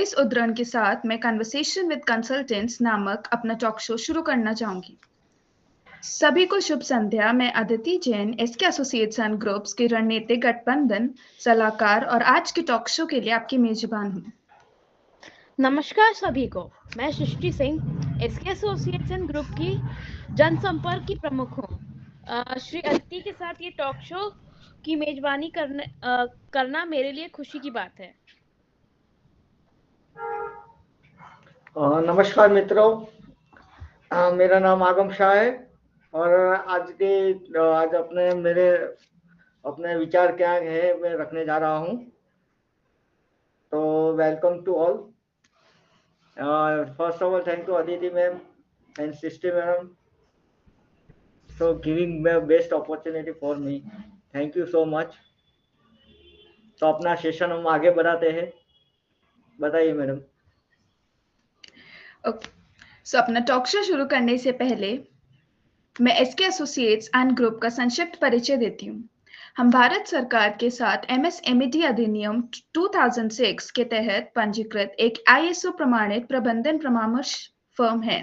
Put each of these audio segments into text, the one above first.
इस उद्धरण के साथ मैं कन्वर्सेशन विद कंसल्टेंट्स नामक अपना टॉक शो शुरू करना चाहूंगी। सभी को शुभ संध्या। मैं Aditi Jain, SK associates and groups के रणनीतिक गठबंधन सलाहकार और आज के टॉक शो के लिए आपकी मेजबान हूँ। नमस्कार सभी को। मैं Srishti Singh, SK associates and group की जनसंपर्क की प्रमुख हूँ। श्री अदिति के साथ ये टॉक शो की मेजबानी करना मेरे लिए खुशी की बात है। नमस्कार मित्रों, मेरा नाम आगम शाह है और आज अपने विचार क्या है मैं रखने जा रहा हूँ। तो welcome to all. First of all thank you Aditi ma'am and Srishti ma'am so giving me best opportunity for me. Thank you so much. तो अपना सेशन हम आगे बढ़ाते हैं। बताइए मैडम। सो अपना टॉक शो शुरू करने से पहले मैं एसके एसोसिएट्स एंड ग्रुप का संक्षिप्त परिचय देती हूँ। हम भारत सरकार के साथ एमएसएमईडी अधिनियम 2006 के तहत पंजीकृत एक आईएसओ प्रमाणित प्रबंधन परामर्श फर्म है।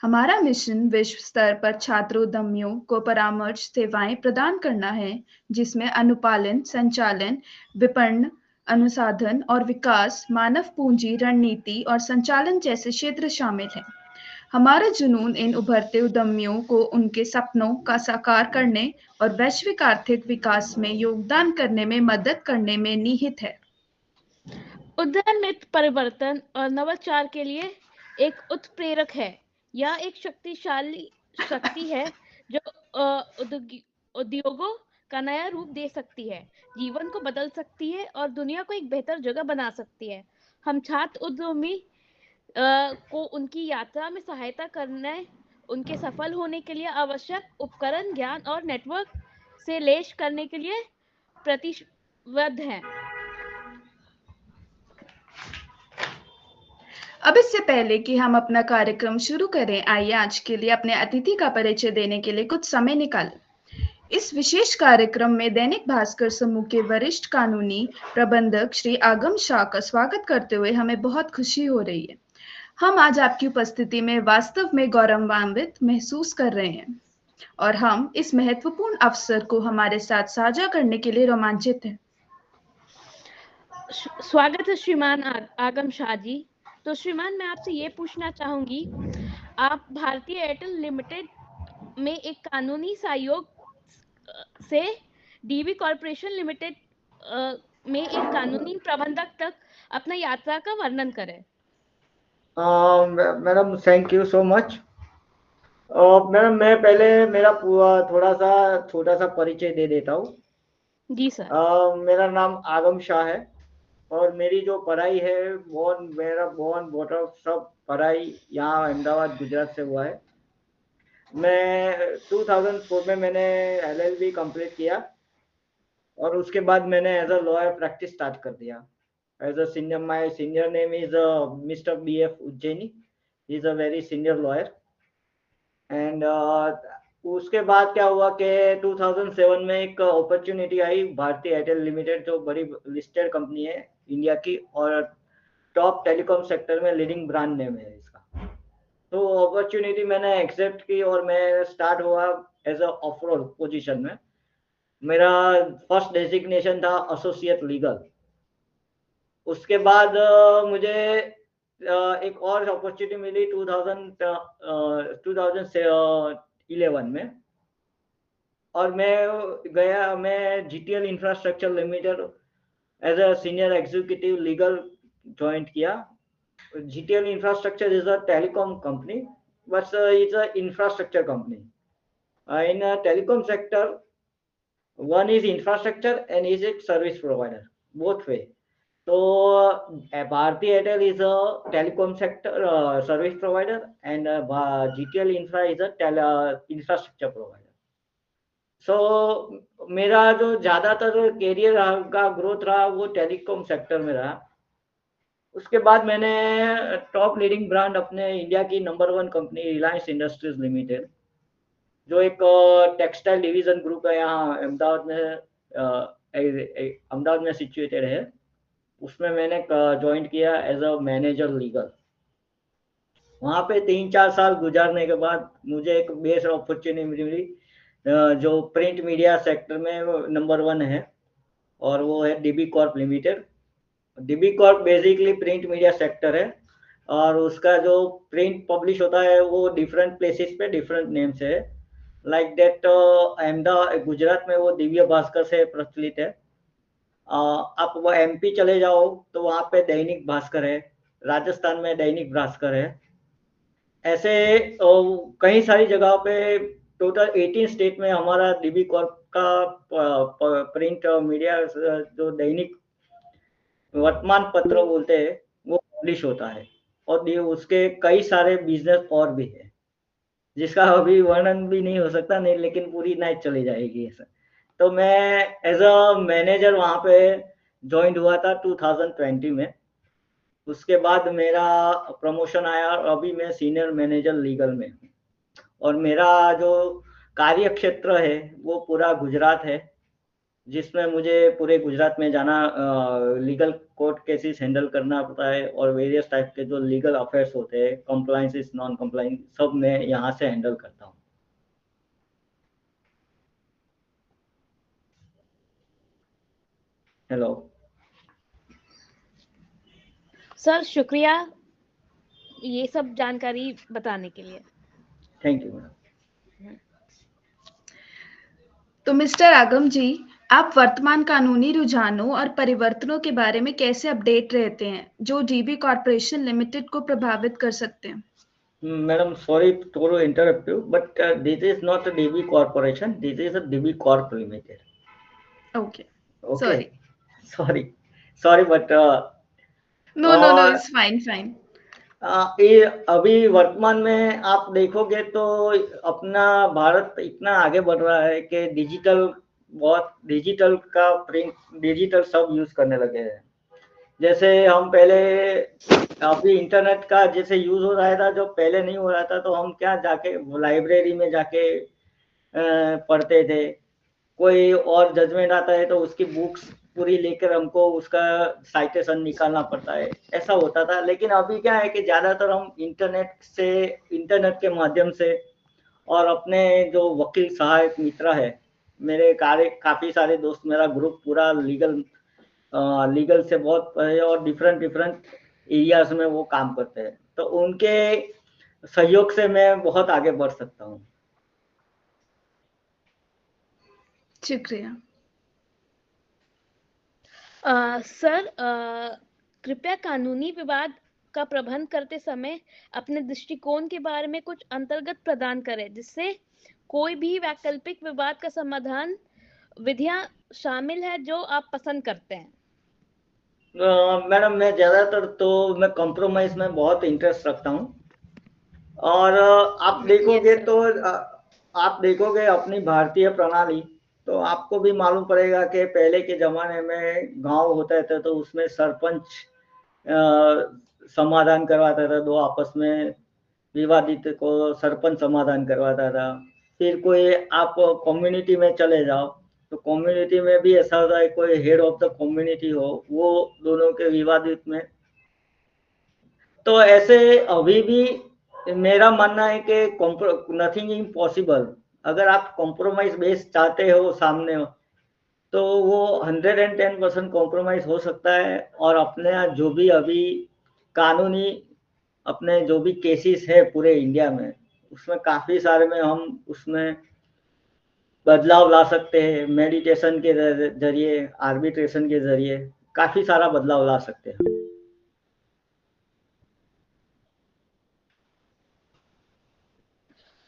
हमारा मिशन विश्व स्तर पर छात्र उद्यमियों को परामर्श सेवाएं प्रदान करना है, जिसमें अनुपालन, संचालन, विपणन, अनुसंधान और विकास, मानव पूंजी, रणनीति और संचालन जैसे क्षेत्र शामिल हैं। हमारा जुनून इन उभरते उद्यमियों को उनके सपनों का साकार करने और वैश्विक आर्थिक विकास में योगदान करने में मदद करने में निहित है। उद्यम में परिवर्तन और नवाचार के लिए एक उत्प्रेरक है। यह एक शक्तिशाली शक्ति है जो उद्योगों का नया रूप दे सकती है, जीवन को बदल सकती है और दुनिया को एक बेहतर जगह बना सकती है। हम छात्र उद्यमी को उनकी यात्रा में सहायता करने, उनके सफल होने के लिए आवश्यक उपकरण, ज्ञान और नेटवर्क से लैस करने के लिए प्रतिबद्ध हैं। अब इससे पहले कि हम अपना कार्यक्रम शुरू करें, आइए आज के लिए अपने अतिथि का परिचय देने के लिए कुछ समय निकालें। इस विशेष कार्यक्रम में दैनिक भास्कर समूह के वरिष्ठ कानूनी प्रबंधक श्री आगम शाह का स्वागत करते हुए हमें बहुत खुशी हो रही है। हम आज आपकी उपस्थिति में वास्तव में गौरवान्वित महसूस कर रहे हैं और हम इस महत्वपूर्ण अवसर को हमारे साथ साझा करने के लिए रोमांचित हैं। स्वागत है श्रीमान आगम शाह जी। तो श्रीमान, मैं आपसे ये पूछना चाहूंगी, आप भारतीय एयरटेल लिमिटेड में एक कानूनी सहयोग से डीबी कॉर्पोरेशन लिमिटेड में एक कानूनी प्रबंधक तक अपना यात्रा का वर्णन करें। Madam thank you so much. Madam मैं पहले मेरा पूरा थोड़ा सा छोटा सा परिचय दे देता हूँ। जी सर। मेरा नाम आगम शाह है और मेरी जो पढ़ाई है मेरा बॉटम सब पढ़ाई यहाँ अहमदाबाद गुजरात से हुआ है। मैं 2004 में मैंने LLB कंप्लीट किया और उसके बाद मैंने as a lawyer practice start कर दिया। As a senior, my senior name is mister BF Ujjaini. He is a very senior lawyer. And उसके बाद क्या हुआ कि 2007 में एक अपॉर्चुनिटी आई भारतीय एयरटेल लिमिटेड, जो बड़ी लिस्टेड कंपनी है इंडिया की और टॉप टेलीकॉम सेक्टर में लीडिंग ब्रांड नेम है इसका। तो अपॉर्चुनिटी मैंने एक्सेप्ट की और मैं स्टार्ट हुआ as a off road position में। मेरा फर्स्ट डेजिग्नेशन था एसोसिएट लीगल। उसके बाद मुझे एक और अपॉर्चुनिटी मिली 2011 में और मैं GTL infrastructure limited as a senior executive legal join किया। GTL infrastructure is a telecom company, but it's a infrastructure company. In a telecom sector, one is infrastructure and is a service provider, both way. So Bharti Airtel is a telecom sector service provider and GTL Infra is a infrastructure provider. So मेरा जो ज़्यादातर career का growth रहा वो telecom sector में रहा। उसके बाद मैंने टॉप लीडिंग ब्रांड अपने इंडिया की number 1 company Reliance industries limited, जो एक टेक्सटाइल डिवीजन ग्रुप है यहाँ अहमदाबाद में सिचुएटेड है। उसमें मैंने ज्वाइन किया एज अ मैनेजर लीगल। वहाँ पे 3-4 साल गुजारने के बाद मुझे एक बेस्ट अपॉर्चुनिटी मिली, जो प्रिंट मीडिया सेक्टर में नंबर 1 है, और वो है dB Corp limited. DB Corp basically print media sector है, और उसका जो प्रिंट पब्लिश होता है वो डिफरेंट प्लेसेस पे डिफरेंट नेम से है। लाइक दैट अहमदाबाद गुजरात में वो दिव्य भास्कर से प्रचलित है। आप वो एमपी चले जाओ तो वहाँ पे दैनिक भास्कर है, राजस्थान में दैनिक भास्कर है। ऐसे कई सारी जगहों पे टोटल 18 स्टेट में हमारा डीबी कॉर्प का प्रिंट मीडिया जो दैनिक वर्तमान पत्र बोलते हैं वो पब्लिश होता है, और उसके कई सारे बिजनेस और भी है जिसका अभी वर्णन भी नहीं हो सकता, नहीं, लेकिन पूरी नाइट चली जाएगी ऐसा। तो मैं एज अ मैनेजर वहाँ पे ज्वाइन हुआ था 2020 में। उसके बाद मेरा प्रमोशन आया और अभी मैं सीनियर मैनेजर लीगल में हूँ, और मेरा जो कार्य क्षेत्र है वो पूरा गुजरात है, जिसमें मुझे पूरे गुजरात में जाना, लीगल कोर्ट केसेस हैंडल करना पड़ता है, और वेरियस टाइप के जो लीगल अफेयर्स होते हैं, कंप्लायंसेस, नॉन कंप्लायंस, सब मैं यहाँ से हैंडल करता हूँ। हेलो सर, शुक्रिया ये सब जानकारी बताने के लिए। Thank you madam. तो मिस्टर आगम जी, आप वर्तमान कानूनी रुझानों और परिवर्तनों के बारे में कैसे अपडेट रहते हैं जो डीबी कॉर्पोरेशन लिमिटेड को प्रभावित कर सकते हैं? Madam, sorry to interrupt you, but this is not a DB Corporation. This is a DB Corp Limited. Okay. Okay. Sorry. Sorry, but No, it's fine. ये अभी वर्तमान में आप देखोगे तो अपना भारत इतना आगे बढ़ रहा है कि डिजिटल का प्रिंट, डिजिटल सब यूज करने लगे हैं। जैसे हम पहले, अभी इंटरनेट का जैसे यूज हो रहा था, जो पहले नहीं हो रहा था, तो हम क्या जाके लाइब्रेरी में जाके पढ़ते थे। कोई और जजमेंट आता है तो उसकी बुक्स पूरी लेकर हमको उसका साइटेशन निकालना पड़ता है, ऐसा होता था। लेकिन अभी क्या है कि ज़्यादातर हम इंटरनेट के माध्यम से, और अपने जो वकील सहायक मित्र है, मेरे काफ़ी सारे दोस्त, मेरा ग्रुप पूरा लीगल से बहुत पढ़े और डिफरेंट एरियाज में वो काम करते हैं, तो उनके सहयोग से मैं बहुत आगे बढ़ सकता हूँ। शुक्रिया। सर, कृपया कानूनी विवाद का प्रबंध करते समय अपने दृष्टिकोण के बारे में कुछ अंतर्गत प्रदान करें, जिससे कोई भी वैकल्पिक विवाद का समाधान विधियां शामिल है जो आप पसंद करते हैं। मैडम, मैं ज़्यादातर तो मैं कॉम्प्रोमाइज़ में बहुत इंटरेस्ट रखता हूँ, और आप देखोगे तो आप देखोगे अपनी भारतीय प्रणाली, तो आपको भी मालूम पड़ेगा कि पहले के ज़माने में गांव होता था तो उसमें सरपंच समाधान करवाता था, दो आपस में विवादित को सरपंच समाधान करवाता था। फिर कोई आप कम्युनिटी में चले जाओ तो कम्युनिटी में भी ऐसा होता है, कोई हेड ऑफ द कम्युनिटी हो, वो दोनों के विवादित में। तो ऐसे अभी भी मेरा मानना है कि नथिंग इम्पॉसिबल। अगर आप कॉम्प्रोमाइज बेस चाहते हो सामने हो, तो वो 110% कॉम्प्रोमाइज हो सकता है, और अपने जो भी अभी कानूनी अपने जो भी केसेस है पूरे इंडिया में, उसमें काफ़ी सारे में हम उसमें बदलाव ला सकते हैं। मेडिटेशन के जरिए, आर्बिट्रेशन के जरिए काफ़ी सारा बदलाव ला सकते हैं।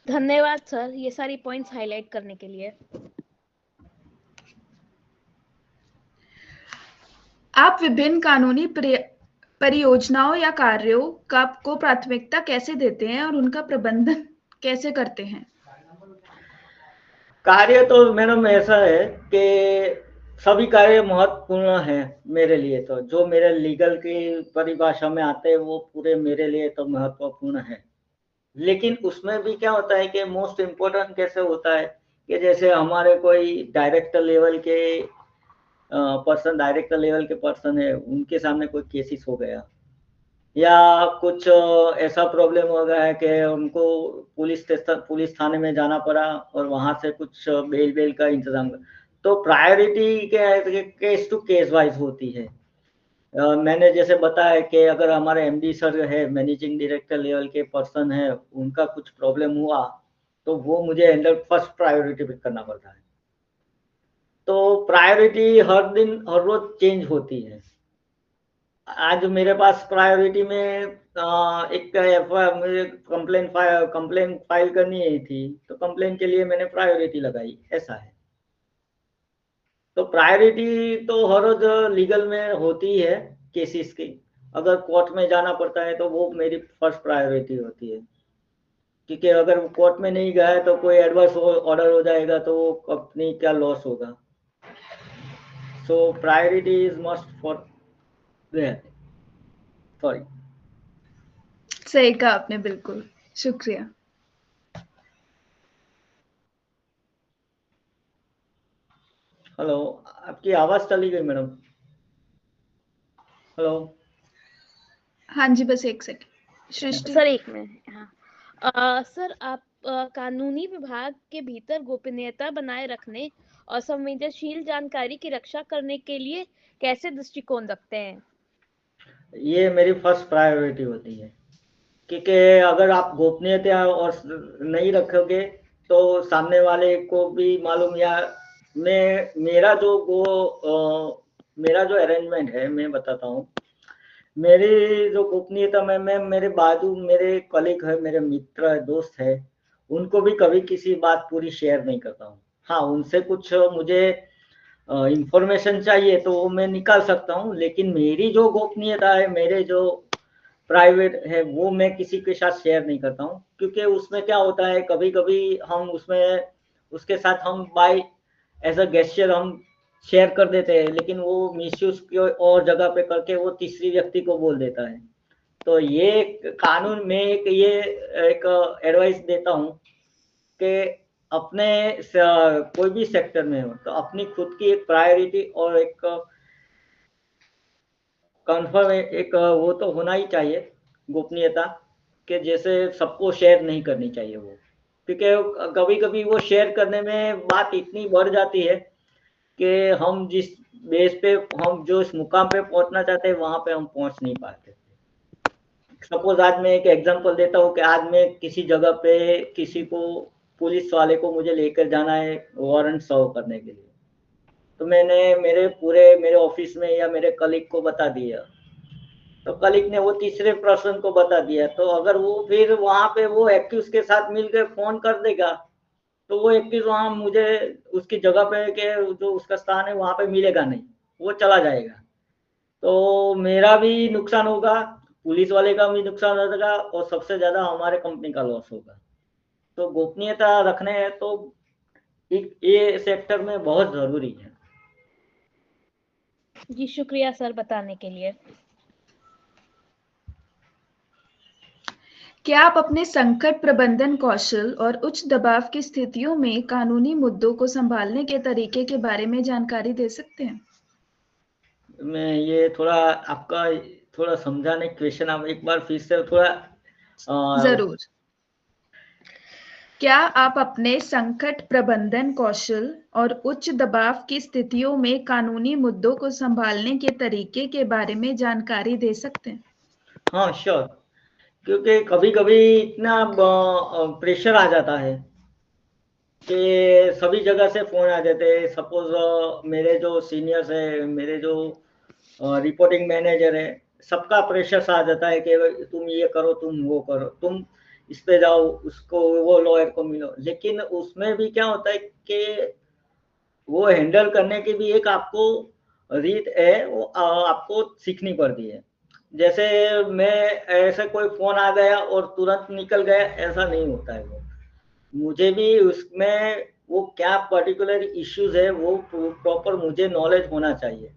धन्यवाद सर, ये सारी पॉइंट्स हाईलाइट करने के लिए। आप विभिन्न कानूनी परियोजनाओं या कार्यों को प्राथमिकता कैसे देते हैं और उनका प्रबंधन कैसे करते हैं? कार्य तो मैडम ऐसा है कि सभी कार्य महत्वपूर्ण हैं मेरे लिए। तो जो मेरे लीगल की परिभाषा में आते हैं वो पूरे मेरे लिए तो महत्वपूर्ण है। लेकिन उसमें भी क्या होता है कि मोस्ट इम्पोर्टेंट कैसे होता है कि जैसे हमारे कोई डायरेक्टर लेवल के पर्सन, डायरेक्टर लेवल के पर्सन है, उनके सामने कोई केसेस हो गया या कुछ ऐसा प्रॉब्लम हो गया है कि उनको पुलिस थाने में जाना पड़ा और वहाँ से कुछ बेल का इंतज़ाम तो priority case to case wise होती है। मैंने जैसे बताया कि अगर हमारे एमडी सर है, मैनेजिंग डायरेक्टर लेवल के पर्सन है, उनका कुछ प्रॉब्लम हुआ, तो वो मुझे हैंडल फर्स्ट प्रायोरिटी पे करना पड़ता है। तो प्रायोरिटी हर दिन, हर रोज़ चेंज होती है। आज मेरे पास प्रायोरिटी में एक मुझे कंप्लेन फाइल करनी ही थी, तो कंप्लेन के लिए मैंने प्रायोरिटी लगाई, ऐसा है। तो प्रायोरिटी तो हर रोज लीगल में होती है केसेस की। अगर कोर्ट में जाना पड़ता है तो वो मेरी फर्स्ट प्रायोरिटी होती है, क्योंकि अगर कोर्ट में नहीं गया तो कोई एडवर्स ऑर्डर हो जाएगा तो कंपनी क्या लॉस होगा। So priority is must for that. Sorry. सही कहा आपने, बिल्कुल, शुक्रिया। हेलो, आपकी आवाज चली गई मैडम। हेलो। हाँ जी, बस एक सेकंड। सृष्टि। सर एक मिनट। हाँ सर, आप कानूनी विभाग के भीतर गोपनीयता बनाए रखने और संवेदनशील जानकारी की रक्षा करने के लिए कैसे दृष्टिकोण रखते हैं? ये मेरी फर्स्ट प्रायोरिटी होती है, क्योंकि अगर आप गोपनीयता और नहीं रखोगे तो सामने वाले को भी मालूम, या मेरा जो अरेंजमेंट है मैं बताता हूँ। मेरी जो गोपनीयता में मैं मेरे बाजू मेरे कलीग है, मेरे मित्र है, दोस्त है, उनको भी कभी किसी बात पूरी शेयर नहीं करता हूँ। हाँ, उनसे कुछ मुझे इंफॉर्मेशन चाहिए तो वो मैं निकाल सकता हूँ, लेकिन मेरी जो गोपनीयता है, मेरे जो प्राइवेट है, वो मैं किसी के साथ शेयर नहीं करता हूँ। क्योंकि उसमें क्या होता है, कभी कभी हम उसमें उसके साथ हम बाय एज अ गेस्चर हम शेयर कर देते हैं, लेकिन वो मिसयूज और जगह पे करके वो तीसरी व्यक्ति को बोल देता है। तो ये कानून में एक एडवाइस देता हूँ कि अपने कोई भी सेक्टर में हो तो अपनी खुद की एक प्रायोरिटी और एक कंफर्म एक वो तो होना ही चाहिए, गोपनीयता के जैसे सबको शेयर नहीं करनी चाहिए वो। क्योंकि कभी कभी वो शेयर करने में बात इतनी बढ़ जाती है कि हम जिस बेस पे, हम जो इस मुकाम पे पहुंचना चाहते हैं वहां पे हम पहुंच नहीं पाते। सपोज आज मैं एक एग्जांपल देता हूँ कि आज मैं किसी जगह पे किसी को, पुलिस वाले को मुझे लेकर जाना है वारंट सर्व करने के लिए, तो मैंने मेरे ऑफिस में या मेरे कलीग को बता दिया, तो कलीग ने वो तीसरे पर्सन को बता दिया, तो अगर वो फिर वहां पे वो एक्यूज के साथ मिलकर फोन कर देगा तो वो एक्यूज वहां मुझे उसकी जगह पे के जो उसका स्थान है वहां पे मिलेगा नहीं, वो चला जाएगा। तो मेरा भी नुकसान होगा, पुलिस वाले का भी नुकसान होगा और सबसे ज्यादा हमारे कंपनी का लॉस होगा। तो गोपनीयता रखने है तो ये सेक्टर में बहुत जरूरी है। जी शुक्रिया सर बताने के लिए। क्या आप अपने संकट प्रबंधन कौशल और उच्च दबाव की स्थितियों में कानूनी मुद्दों को संभालने के तरीके के बारे में जानकारी दे सकते हैं? मैं ये थोड़ा आपका थोड़ा समझाने क्वेश्चन आप एक बार फिर से थोड़ा जरूर। क्या आप अपने संकट प्रबंधन कौशल और उच्च दबाव की स्थितियों में कानूनी मुद्दों को संभालने के तरीके के बारे में जानकारी दे सकते हैं? हाँ श्योर, क्योंकि कभी कभी इतना प्रेशर आ जाता है कि सभी जगह से फोन आ जाते हैं। सपोज मेरे जो सीनियर्स है, मेरे जो रिपोर्टिंग मैनेजर है, सबका प्रेशर आ जाता है कि तुम ये करो, तुम वो करो, तुम इस पे जाओ, उसको वो लॉयर को मिलो। लेकिन उसमें भी क्या होता है कि वो हैंडल करने की भी एक आपको रीत है, वो आपको सीखनी पड़ती है। जैसे मैं ऐसे कोई फोन आ गया और तुरंत निकल गया, ऐसा नहीं होता है। वो मुझे भी उसमें वो क्या पर्टिकुलर इश्यूज है वो प्रॉपर मुझे नॉलेज होना चाहिए।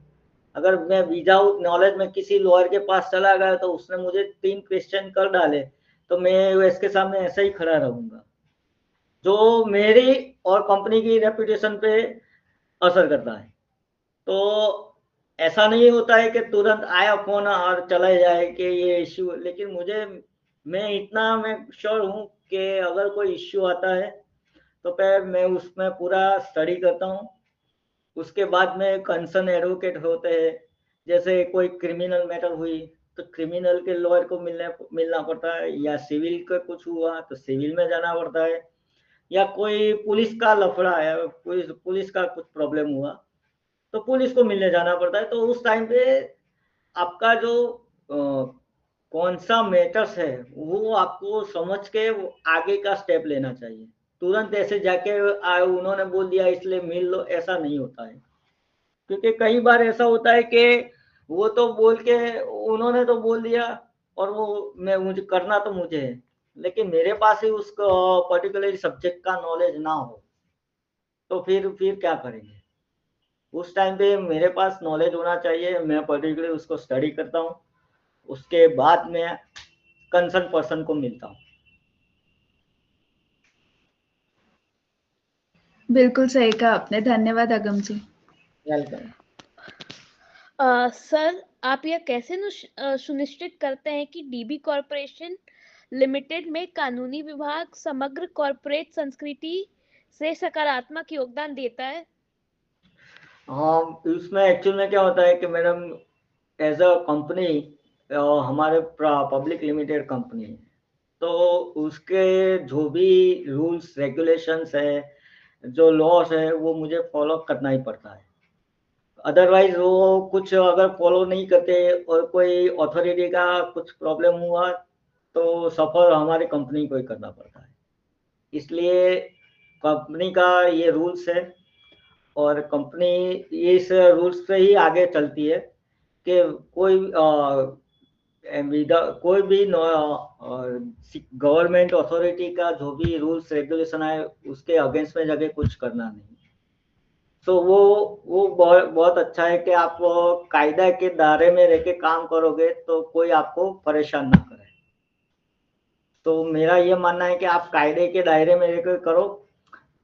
अगर मैं विदाउट नॉलेज में किसी लॉयर के पास चला गया तो उसने मुझे 3 क्वेश्चन कर डाले तो मैं इसके सामने ऐसे ही खड़ा रहूंगा, जो मेरी और कंपनी की रेपुटेशन पे असर करता है। तो ऐसा नहीं होता है कि तुरंत आया फ़ोन और चला जाए कि ये इश्यू, लेकिन मैं श्योर हूँ कि अगर कोई इश्यू आता है, तो पहले मैं उसमें पूरा स्टडी करता हूँ। उसके बाद में कंसर्न एडवोकेट होते हैं, जैसे कोई क्रिमिनल मैटर हुई, तो क्रिमिनल के लॉयर को मिलना पड़ता है, या सिविल का कुछ हुआ तो सिविल में जाना पड़ता है, या कोई पुलिस का लफड़ा है, पुलिस का कुछ प्रॉब्लम हुआ, तो पुलिस को मिलने जाना पड़ता है। तो उस टाइम पे आपका जो कौन-सा मैटर्स है, वो आपको समझ के वो आगे का स्टेप लेना चाहिए। तुरंत ऐसे जाके उन्होंने बोल दिया इसलिए मिल लो, ऐसा नहीं होता है। क्योंकि कई बार ऐसा होता है कि वो तो बोल के उन्होंने तो बोल दिया, और वो मुझे करना तो मुझे है, लेकिन मेरे पास ही उस पर्टिकुलर सब्जेक्ट का नॉलेज ना हो, तो फिर क्या करेंगे? उस टाइम पे मेरे पास नॉलेज होना चाहिए, मैं पर्टिकुलर उसको स्टडी करता हूँ, उसके बाद मैं कंसर्न पर्सन को मिलता हूँ। बिल्कुल सही कहा आपने, धन्यवाद अगम जी। वेलकम। सर, आप यह कैसे सुनिश्चित करते हैं कि डीबी कॉरपोरेशन लिमिटेड में कानूनी विभाग समग्र कॉरपोरेट संस्कृति से सकारात्मक योगदान देता है? हाँ, उसमें एक्चुअल में क्या होता है कि मैडम, एज अ कंपनी, हमारे पब्लिक लिमिटेड कंपनी है, तो उसके जो भी रूल्स रेगुलेशंस है, जो लॉस है, वो मुझे फॉलो करना ही पड़ता है। अदरवाइज वो कुछ अगर फॉलो नहीं करते और कोई अथॉरिटी का कुछ प्रॉब्लम हुआ, तो सफ़र हमारी कंपनी को ही करना पड़ता है। इसलिए कंपनी का ये रूल्स है, और कंपनी इस रूल्स से ही आगे चलती है कि कोई भी गवर्नमेंट अथॉरिटी का जो भी रूल्स रेगुलेशन है, उसके अगेंस्ट में जाके कुछ करना नहीं। तो वो बहुत बहुत अच्छा है कि आप कायदा के दायरे में रह के काम करोगे, तो कोई आपको परेशान ना करे। तो मेरा ये मानना है कि आप कायदे के दायरे में रहकर करो,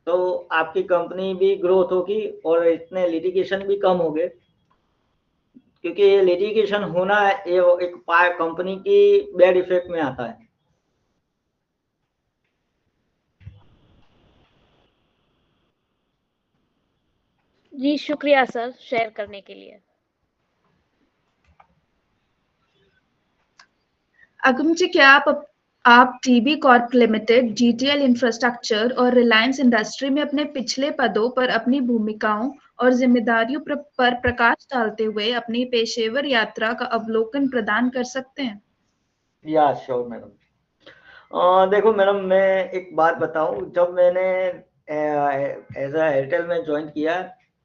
तो आपकी कंपनी भी ग्रोथ होगी और इतने लिटिगेशन भी कम होंगे, क्योंकि ये लिटिगेशन होना ये एक कंपनी की बैड इफेक्ट में आता है। जी, शुक्रिया सर शेयर करने के लिए। अगम जी, क्या आप TB Corp limited, GTL infrastructure और रिलायंस इंडस्ट्री में अपने पिछले पदों पर अपनी भूमिकाओं और जिम्मेदारियों पर प्रकाश डालते हुए अपनी पेशेवर यात्रा का अवलोकन प्रदान कर सकते हैं? या श्योर मैडम। देखो मैडम, मैं एक बात बताऊं, जब मैंने एज अ एयरटेल में ज्वाइन किया,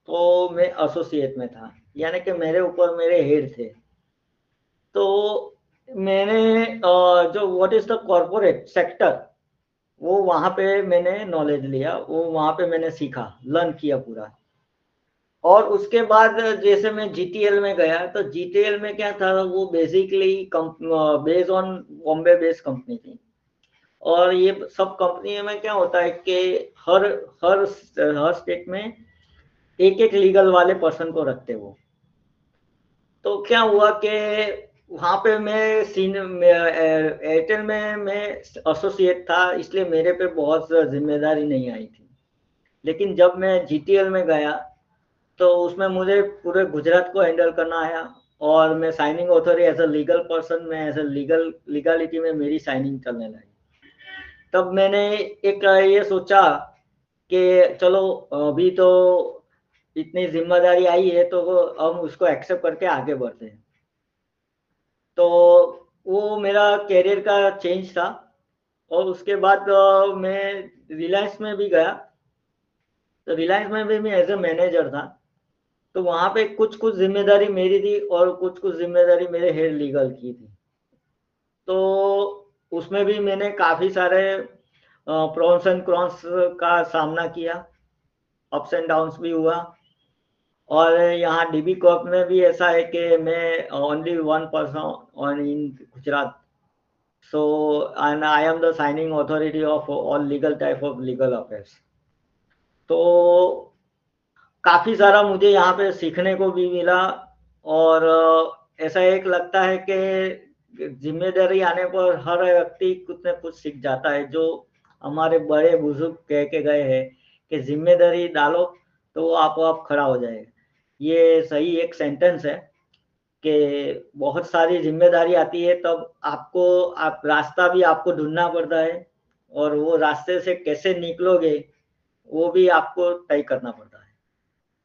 तो मैं एसोसिएट में था, यानी कि मेरे ऊपर मेरे हेड थे। तो मैंने जो what is the corporate sector, वो वहाँ पे मैंने नॉलेज लिया, वो वहाँ पे मैंने सीखा, लर्न किया पूरा। और उसके बाद जैसे मैं जीटीएल में गया, तो जीटीएल में क्या था, वो basically based on Bombay based company थी। और ये सब कंपनी में क्या होता है कि हर हर हर स्टेट में एक एक लीगल वाले पर्सन को रखते वो। तो क्या हुआ कि वहाँ पे मैं एयरटेल में मैं एसोसिएट था, इसलिए मेरे पे बहुत जिम्मेदारी नहीं आई थी। लेकिन जब मैं जीटीएल में गया, तो उसमें मुझे पूरे गुजरात को हैंडल करना आया, और मैं signing authority as a legal person में, एज अ लीगलिटी में मेरी साइनिंग चलने लगी। तब मैंने एक ये सोचा कि चलो, अभी तो इतनी जिम्मेदारी आई है, तो हम उसको एक्सेप्ट करके आगे बढ़ते हैं। तो वो मेरा कैरियर का चेंज था। और उसके बाद मैं रिलायंस में भी गया, तो रिलायंस में भी मैं एज ए मैनेजर था। तो वहाँ पे कुछ कुछ जिम्मेदारी मेरी थी और कुछ कुछ जिम्मेदारी मेरे हेड लीगल की थी। तो उसमें भी मैंने काफ़ी सारे प्रॉन्स एंड क्रॉन्स का सामना किया, अप्स एंड डाउन्स भी हुआ। और यहाँ डीबी कॉर्प में भी ऐसा है कि मैं only one person on in Gujarat, so and I am the signing authority of all legal type of legal affairs. तो काफ़ी सारा मुझे यहाँ पे सीखने को भी मिला और ऐसा एक लगता है कि ज़िम्मेदारी आने पर हर व्यक्ति कुछ न कुछ सीख जाता है, जो हमारे बड़े-बुज़ुर्ग कह के गए हैं कि ज़िम्मेदारी डालो, तो वो आपो-आप खड़ा हो जाएगा। ये सही एक सेंटेंस है कि बहुत सारी ज़िम्मेदारी आती है, तब आपको आप रास्ता भी आपको ढूँढना पड़ता है और वो रास्ते से कैसे निकलोगे, वो भी आपको तय करना पड़ता है।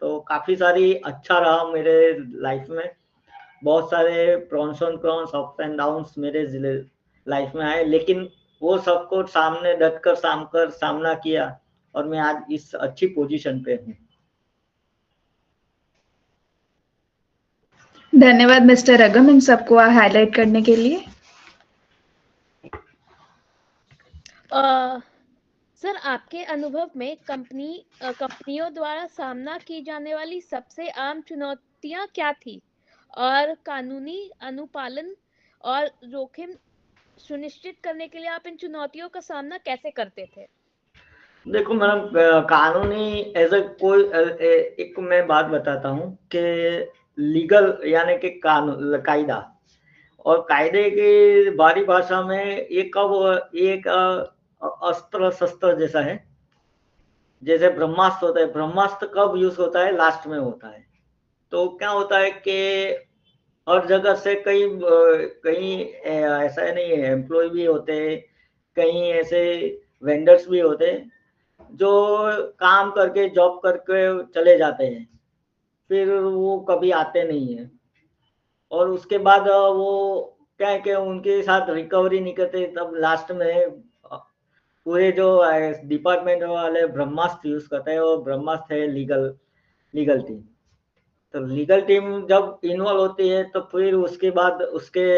तो काफ़ी सारी अच्छा रहा मेरे लाइफ में। बहुत सारे prawns and cons, ups and downs मेरे लाइफ में आए, लेकिन वो सबको सामने डट कर सामना किया और मैं आज इस अच्छी पोजीशन पे हूँ। धन्यवाद मिस्टर अगम इन सबको हाईलाइट करने के लिए। सर, आपके अनुभव में कंपनियों द्वारा सामना की जाने वाली सबसे आम चुनौतियां क्या थी और कानूनी अनुपालन और जोखिम सुनिश्चित करने के लिए आप इन चुनौतियों का सामना कैसे करते थे? देखो मैडम, कानूनी एज ए कोई एक मैं बात बताता हूँ कि लीगल यानी कि कानून कायदा और कायदे की बारी भाषा में ये कब एक अस्त्र शस्त्र जैसा है। जैसे ब्रह्मास्त्र होता है, ब्रह्मास्त्र कब यूज होता है? लास्ट में होता है। तो क्या होता है कि हर जगह से कहीं ऐसा नहीं है, एम्प्लॉय भी होते हैं, कहीं ऐसे वेंडर्स भी होते हैं जो काम करके जॉब करके चले जाते हैं, फिर वो कभी आते नहीं है और उसके बाद वो क्या है कि उनके साथ रिकवरी नहीं करते, तब लास्ट में पूरे जो डिपार्टमेंट वाले ब्रह्मास्त्र यूज करते हैं और ब्रह्मास्त्र है लीगल टीम। तो लीगल टीम जब इन्वॉल्व होती है तो फिर उसके बाद उसके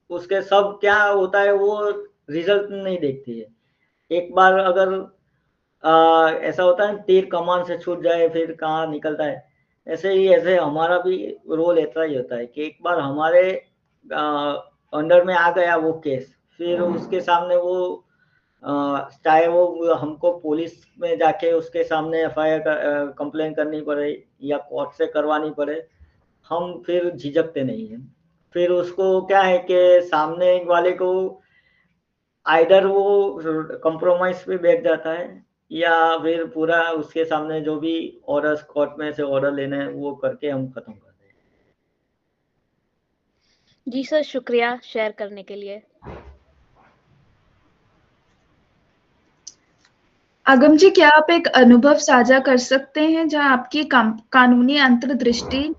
उसके सब क्या होता है, वो रिजल्ट नहीं देखती है। एक बार अगर ऐसा होता है तीर कमान से छूट जाए फिर कहाँ निकलता है, ऐसे हमारा भी रोल ऐसा ही होता है कि एक बार हमारे अंडर में आ गया वो केस, फिर उसके सामने वो चाहे वो हमको पुलिस में जाके उसके सामने एफआईआर कंप्लेन करनी पड़े या कोर्ट से करवानी पड़े, हम फिर झिझकते नहीं हैं। फिर उसको क्या है कि सामने वाले को आइदर वो कंप्रोमाइज पे बैठ जाता है या फिर पूरा उसके सामने जो भी ऑर्डर्स कोर्ट में से ऑर्डर लेने हैं वो करके हम खत्म करते हैं। जी सर, शुक्रिया शेयर करने के लिए। अगम जी, क्या आप एक अनुभव साझा कर सकते हैं जहां आपकी कानूनी अंतर्दृष्टि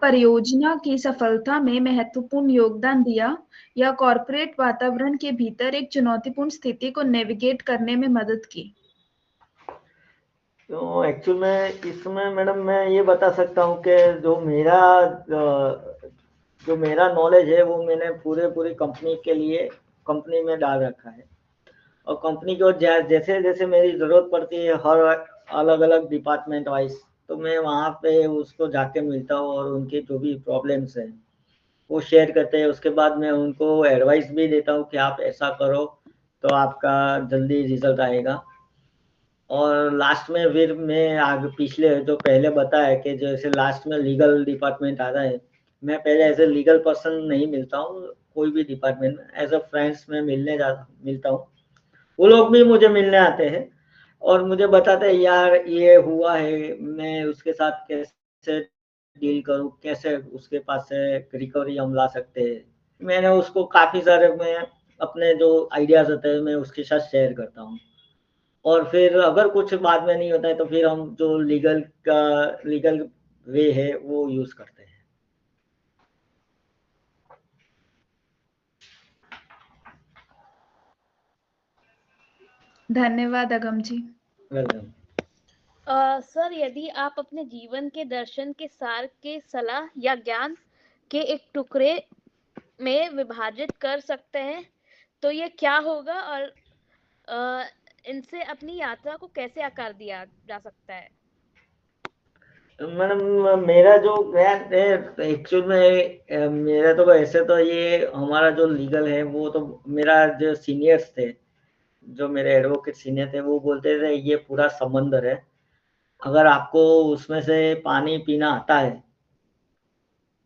परियोजना की सफलता में महत्वपूर्ण योगदान दिया या कॉरपोरेट वातावरण के भीतर एक चुनौतीपूर्ण स्थिति को नेविगेट करने में मदद की? तो एक्चुअल में इसमें मैडम मैं ये बता सकता हूँ कि जो मेरा नॉलेज है वो मैंने पूरी कंपनी के लिए कंपनी में डाल रखा है और कंपनी को जैसे जैसे मेरी ज़रूरत पड़ती है हर अलग अलग डिपार्टमेंट वाइज, तो मैं वहाँ पे उसको जाके मिलता हूँ और उनके जो भी प्रॉब्लम्स हैं वो शेयर करते हैं। उसके बाद मैं उनको एडवाइस भी देता हूँ कि आप ऐसा करो तो आपका जल्दी रिजल्ट आएगा। और लास्ट में फिर मैं आगे पिछले जो पहले बताया कि जैसे लास्ट में लीगल डिपार्टमेंट आता है, मैं पहले एज ए लीगल पर्सन नहीं मिलता हूँ कोई भी डिपार्टमेंट में, एज अ फ्रेंड्स में मिलता हूँ। वो लोग भी मुझे मिलने आते हैं और मुझे बताते हैं यार ये हुआ है, मैं उसके साथ कैसे डील करूँ, कैसे उसके पास से रिकवरी हम ला सकते हैं। मैंने उसको काफ़ी सारे मैं अपने जो आइडियाज़ होते हैं मैं उसके साथ शेयर करता हूँ और फिर अगर कुछ बाद में नहीं होता है तो फिर हम जो लीगल वे है वो यूज़ करते हैं। धन्यवाद अगम जी। वेलकम। सर, यदि आप अपने जीवन के दर्शन के सार के सलाह या ज्ञान के एक टुकड़े में विभाजित कर सकते हैं तो ये क्या होगा और इनसे अपनी यात्रा को कैसे आकार दिया जा सकता है? मैडम मेरा जो ज्ञान है एक्चुअल में मेरा तो ऐसे तो ये हमारा जो लीगल है वो तो मेरा जो सीनियर्स थे, जो मेरे एडवोकेट सीनियर थे वो बोलते थे ये पूरा समंदर है अगर आपको उसमें से पानी पीना आता है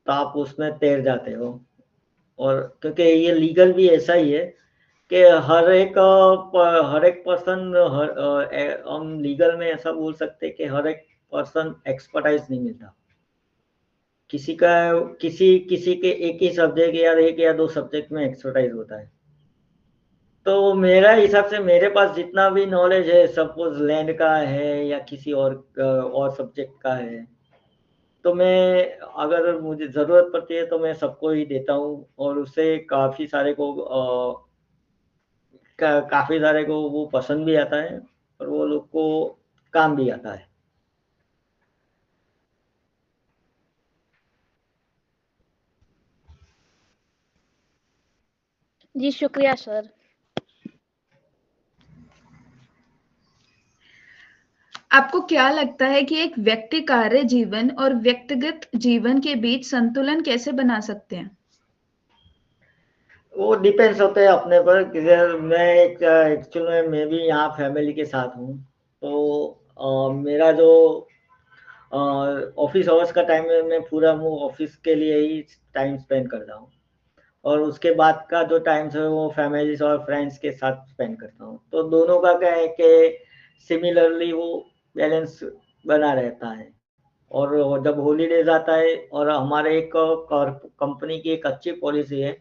तो आप उसमें तैर जाते हो। और क्योंकि ये लीगल भी ऐसा ही है कि हर एक पर्सन, हम लीगल में ऐसा बोल सकते हैं कि हर एक पर्सन एक्सपर्टाइज नहीं मिलता। किसी का किसी के एक ही सब्जेक्ट या एक या दो सब्जेक्ट में एक्सपर्टाइज होता है। तो मेरा हिसाब से मेरे पास जितना भी नॉलेज है, सपोज लैंड का है या किसी और सब्जेक्ट का है, तो मैं, अगर मुझे ज़रूरत पड़ती है तो मैं सबको ही देता हूँ और उससे काफ़ी सारे को वो पसंद भी आता है और वो लोग को काम भी आता है। जी शुक्रिया सर। आपको क्या लगता है कि एक व्यक्ति कार्य जीवन और व्यक्तिगत जीवन के बीच संतुलन कैसे बना सकते हैं? वो डिपेंड्स होते हैं अपने पर। मैं एक्चुअल में मैं भी यहाँ फैमिली के साथ हूँ, तो मेरा जो ऑफिस आवर्स का टाइम है, मैं पूरा वो ऑफिस के लिए ही टाइम स्पेंड करता हूँ और उसके बाद का जो टाइम है वो फैमिली और फ्रेंड्स के साथ स्पेंड करता हूँ। तो दोनों का क्या है कि सिमिलरली वो बैलेंस बना रहता है। और जब हॉलीडेज आता है, और हमारे एक कंपनी की एक अच्छी पॉलिसी है,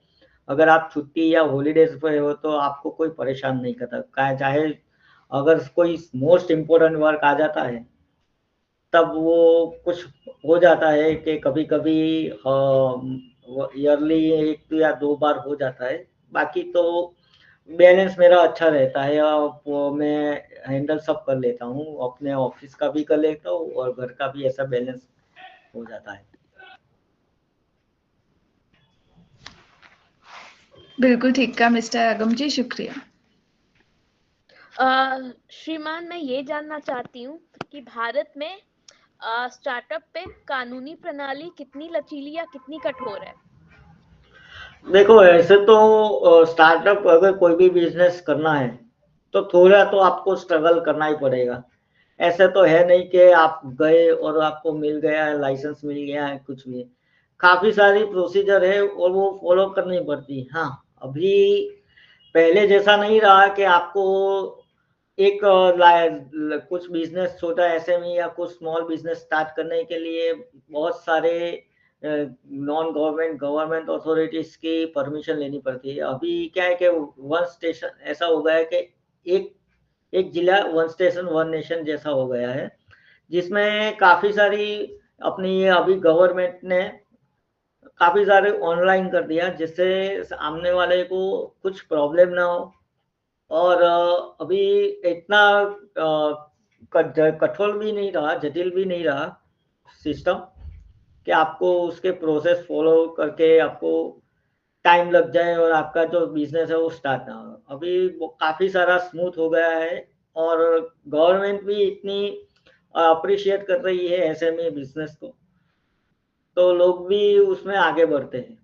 अगर आप छुट्टी या हॉलीडेज पे हो तो आपको कोई परेशान नहीं करता। चाहे अगर कोई मोस्ट इम्पोर्टेंट वर्क आ जाता है तब वो कुछ हो जाता है कि कभी-कभी ईयरली 1 या 2 बार हो जाता है। बाकी तो बैलेंस मेरा अच्छा रहता है और वो मैं हैंडल सब कर लेता हूँ। अपने ऑफिस का भी कर लेता हूँ और घर का भी, ऐसा बैलेंस हो जाता है। बिल्कुल ठीक कहा मिस्टर आगम जी, शुक्रिया। श्रीमान, मैं ये जानना चाहती हूँ कि भारत में स्टार्टअप पे कानूनी प्रणाली कितनी लचीली या कितनी कठोर है? देखो, ऐसे तो स्टार्टअप अगर कोई भी बिजनेस करना है तो थोड़ा तो आपको स्ट्रगल करना ही पड़ेगा। ऐसे तो है नहीं कि आप गए और आपको मिल गया है, लाइसेंस मिल गया है, कुछ भी। काफ़ी सारी प्रोसीजर है और वो फॉलो करनी पड़ती। हाँ, अभी पहले जैसा नहीं रहा कि आपको एक कुछ बिजनेस, छोटा एसएमई या कुछ स्मॉल बिजनेस स्टार्ट करने के लिए बहुत सारे नॉन गवर्नमेंट गवर्नमेंट अथॉरिटीज की परमिशन लेनी पड़ती है। अभी क्या है कि वन स्टेशन ऐसा हो गया है कि एक एक जिला वन स्टेशन वन नेशन जैसा हो गया है, जिसमें काफ़ी सारी अपनी अभी गवर्नमेंट ने काफ़ी सारे ऑनलाइन कर दिया, जिससे सामने वाले को कुछ प्रॉब्लम ना हो। और अभी इतना कठोर भी नहीं रहा, जटिल भी नहीं रहा सिस्टम कि आपको उसके प्रोसेस फॉलो करके आपको टाइम लग जाए और आपका जो बिजनेस है वो स्टार्ट ना हो। अभी वो काफ़ी सारा स्मूथ हो गया है और गवर्नमेंट भी इतनी अप्रिशिएट कर रही है एसएमई बिजनेस को, तो लोग भी उसमें आगे बढ़ते हैं।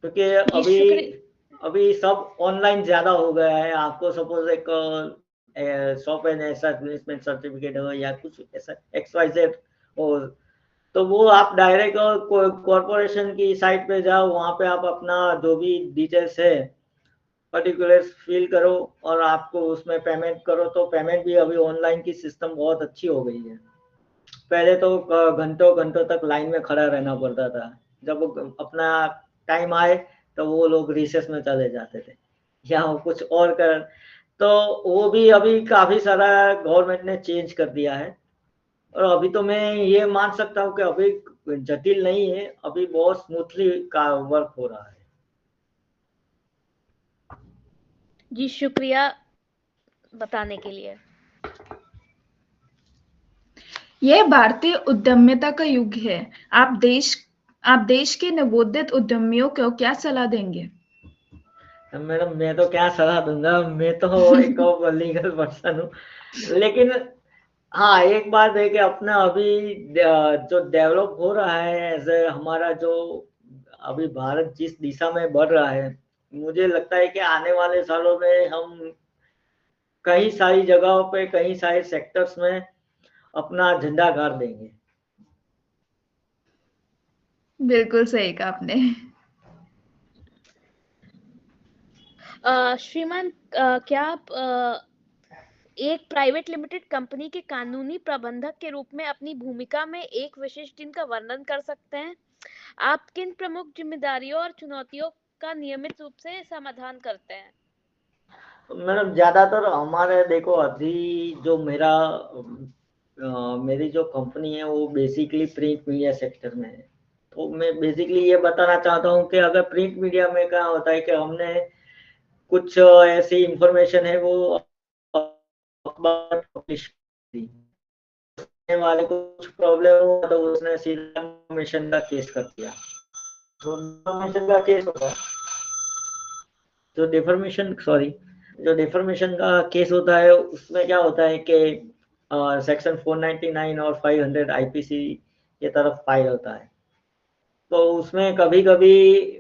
क्योंकि जी अभी शुक्रिया। अभी सब ऑनलाइन ज़्यादा हो गया है। आपको सपोज़ एक शॉप एंड एस्टैब्लिशमेंट सर्टिफिकेट हो या कुछ ऐसा XYZ हो, तो वो आप डायरेक्ट कॉर्पोरेशन की साइट पे जाओ, वहाँ पे आप अपना जो भी डिटेल्स है पर्टिकुलर्स फिल करो और आपको उसमें पेमेंट करो। तो पेमेंट भी अभी ऑनलाइन की सिस्टम बहुत अच्छी हो गई है। पहले तो घंटों घंटों तक लाइन में खड़ा रहना पड़ता था। जब अपना टाइम आए तो वो लोग रिसेस में चले जाते थे या कुछ और कर। तो वो भी अभी काफ़ी सारा गवर्नमेंट ने चेंज कर दिया है और अभी तो मैं ये मान सकता हूँ कि अभी जटिल नहीं है, अभी बहुत स्मूथली का वर्क हो रहा है। जी शुक्रिया बताने के लिए। यह भारतीय उद्यमिता का युग है। आप देश के नवोदित उद्यमियों को क्या सलाह देंगे? मैडम, मैं तो क्या सलाह दूंगा, मैं तो एक लीगल पर्सन हूँ। लेकिन हाँ, एक बात है कि अपना अभी जो डेवलप हो रहा है, ऐसे हमारा जो अभी भारत जिस दिशा में बढ़ रहा है, मुझे लगता है कि आने वाले सालों में हम कई सारी जगहों पे, कई सारे सेक्टर्स में अपना झंडा गाड़ देंगे। बिल्कुल सही कहा आपने। श्रीमान, क्या आप एक प्राइवेट लिमिटेड कंपनी के कानूनी प्रबंधक के रूप में अपनी भूमिका में एक विशेष दिन का वर्णन कर सकते हैं? आप किन प्रमुख जिम्मेदारियों और चुनौतियों का नियमित रूप से समाधान करते हैं? मैडम ज्यादातर हमारे देखो अभी जो मेरी जो कंपनी है वो बेसिकली प्रिंट मीडिया सेक्टर में है। तो मैं बेसिकली ये बताना चाहता हूँ कि अगर प्रिंट मीडिया में क्या होता है कि हमने कुछ ऐसी इंफॉर्मेशन है वो अखबार पब्लिश की, वाले को कुछ प्रॉब्लम हुआ तो उसने सीधा इंफॉर्मेशन का केस कर दिया। तो इंफॉर्मेशन का केस होता है, जो डिफॉर्मेशन का केस होता है उसमें क्या होता है कि सेक्शन 499 और 500 आईपीसी के तरफ फाइल होता है। तो उसमें कभी कभी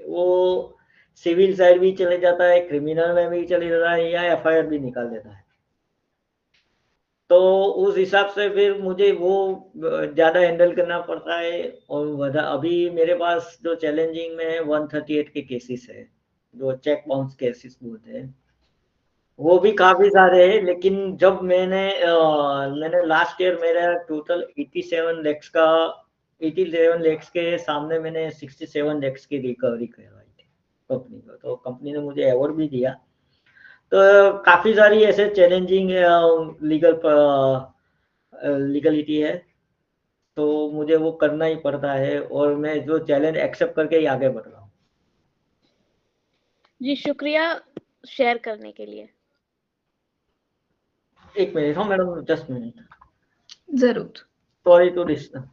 वो सिविल साइड भी चले जाता है, क्रिमिनल में भी चले जाता है, या एफआईआर भी निकाल देता है। तो उस हिसाब से फिर मुझे वो ज्यादा हैंडल करना पड़ता है। और अभी मेरे पास जो चैलेंजिंग में 138 के केसेस है, जो चेक बाउंस केसेस बोलते हैं, वो भी काफी सारे हैं। लेकिन जब मैंने लास्ट ईयर मेरा टोटल 87 लैक्स के सामने मैंने 67 लैक्स की रिकवरी करवाई थी कंपनी को, तो कंपनी ने मुझे अवार्ड भी दिया। तो काफी सारी ऐसे चैलेंजिंग लीगलिटी है, तो मुझे वो करना ही पड़ता है और मैं जो चैलेंज एक्सेप्ट करके ही आगे बढ़ रहा हूँ। जी शुक्रिया शेयर करने के लिए। एक मिनट, हाँ मैडम, जस्ट मिनट, जरूर। Sorry to disturb.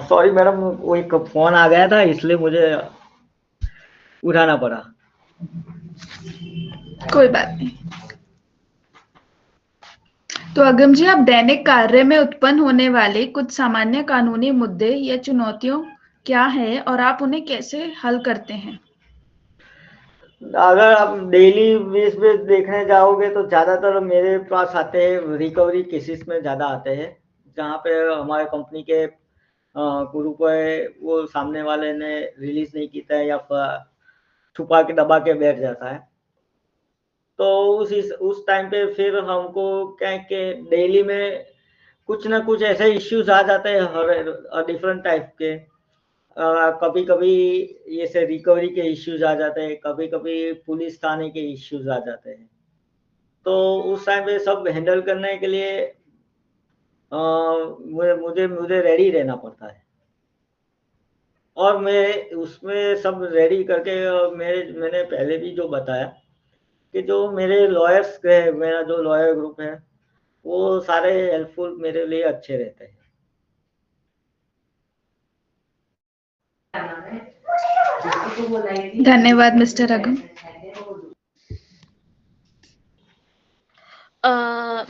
Sorry madam, वो एक फोन आ गया था इसलिए मुझे उठाना पड़ा। कोई बात नहीं। तो अगम जी, आप दैनिक कार्य में उत्पन्न होने वाले कुछ सामान्य कानूनी मुद्दे या चुनौतियों क्या है और आप उन्हें कैसे हल करते हैं? अगर आप डेली बेस पे देखने जाओगे तो ज्यादातर मेरे पास आते हैं रिकवरी केसेस में, ज्यादा आते हैं जहाँ पे हमारे कंपनी के ग्रुप है वो सामने वाले ने रिलीज नहीं किया है या छुपा के दबा के बैठ जाता है। तो उस टाइम पे फिर हमको क्या है कि डेली में कुछ ना कुछ ऐसे इश्यूज आ जाते हैं हर डिफरेंट टाइप के। कभी कभी ये से रिकवरी के इश्यूज आ जाते हैं, कभी कभी पुलिस थाने के इश्यूज आ जाते हैं। तो उस टाइम पे सब हैंडल करने के लिए मुझे मुझे मुझे रेडी रहना पड़ता है। और मैं उसमें सब रेडी करके मैंने पहले भी जो बताया कि जो मेरे लॉयर्स है, मेरा जो लॉयर ग्रुप है वो सारे हेल्पफुल मेरे लिए अच्छे रहते हैं। धन्यवाद मिस्टर अगम।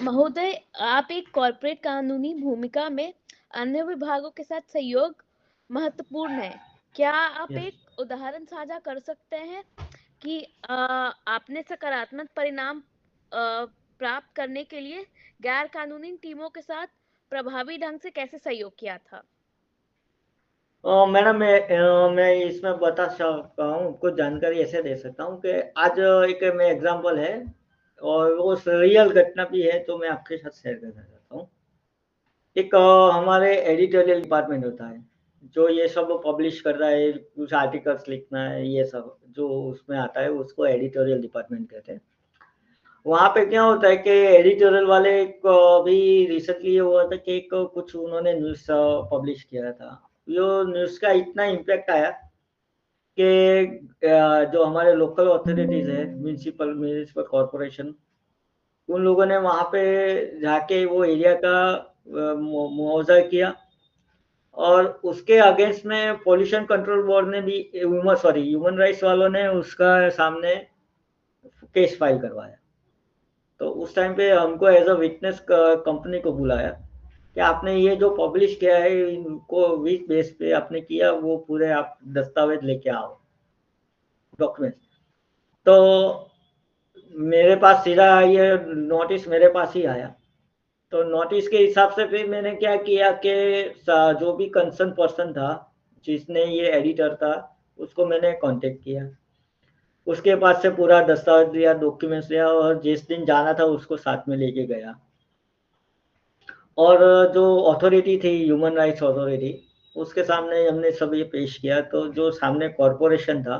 महोदय, आप एक कॉर्पोरेट कानूनी भूमिका में अन्य विभागों के साथ सहयोग महत्वपूर्ण है। क्या आप Yes. एक उदाहरण साझा कर सकते हैं कि आपने सकारात्मक परिणाम प्राप्त करने के लिए गैर कानूनी टीमों के साथ प्रभावी ढंग से कैसे सहयोग किया था? मैडम मैं इसमें बता सकता हूँ, कुछ जानकारी ऐसे दे सकता हूँ कि आज एक मैं एग्जांपल है और वो रियल घटना भी है तो मैं आपके साथ शेयर करना चाहता हूँ। एक हमारे एडिटोरियल डिपार्टमेंट होता है, जो ये सब पब्लिश करता है, कुछ आर्टिकल्स लिखना है, ये सब जो उसमें आता है उसको एडिटोरियल डिपार्टमेंट कहते हैं। वहाँ पे क्या होता है कि एडिटोरियल वाले को भी रिसेंटली ये हुआ था कि एक कुछ उन्होंने न्यूज़ पब्लिश किया था। यो न्यूज़ का इतना इम्पैक्ट आया कि जो हमारे लोकल अथॉरिटीज़ है, म्युनिसिपल कॉर्पोरेशन, उन लोगों ने वहाँ पे जाके वो एरिया का मुआवजा किया और उसके अगेंस्ट में पोल्यूशन कंट्रोल बोर्ड ने भी ह्यूमन राइट्स वालों ने उसका सामने केस फाइल करवाया। तो उस टाइम पे हमको एज अ विटनेस कंपनी को बुलाया कि आपने ये जो पब्लिश किया है इनको विच बेस पे आपने किया, वो पूरे आप दस्तावेज लेके आओ, डॉक्यूमेंट। तो मेरे पास सीधा ये नोटिस मेरे पास ही आया। तो नोटिस के हिसाब से फिर मैंने क्या किया कि जो भी कंसर्न पर्सन था, जिसने ये एडिटर था, उसको मैंने कांटेक्ट किया। उसके पास से पूरा दस्तावेज लिया, डॉक्यूमेंट्स लिया और जिस दिन जाना था उसको साथ में लेके गया। और जो अथॉरिटी थी, ह्यूमन राइट्स अथॉरिटी, उसके सामने हमने सब ये पेश किया। तो जो सामने कॉरपोरेशन था,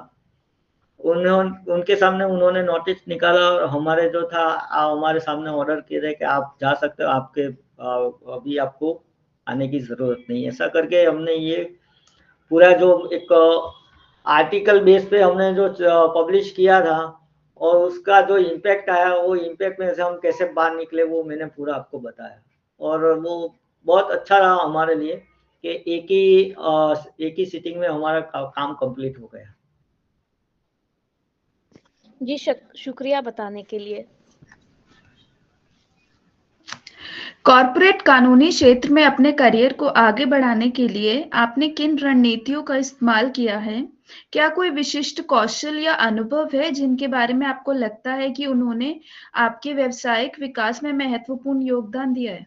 उनके सामने उन्होंने नोटिस निकाला और हमारे जो था हमारे सामने ऑर्डर किए थे कि आप जा सकते हो, आपके अभी आपको आने की ज़रूरत नहीं है। ऐसा करके हमने ये पूरा जो एक आर्टिकल बेस पे हमने जो पब्लिश किया था और उसका जो इम्पैक्ट आया, वो इम्पैक्ट में से हम कैसे बाहर निकले वो मैंने पूरा आपको बताया। और वो बहुत अच्छा रहा हमारे लिए कि एक ही सिटिंग में हमारा काम कंप्लीट हो गया। जी शुक्रिया बताने के लिए। कॉर्पोरेट कानूनी क्षेत्र में अपने करियर को आगे बढ़ाने के लिए आपने किन रणनीतियों का इस्तेमाल किया है? क्या कोई विशिष्ट कौशल या अनुभव है जिनके बारे में आपको लगता है कि उन्होंने आपके व्यावसायिक विकास में महत्वपूर्ण योगदान दिया है?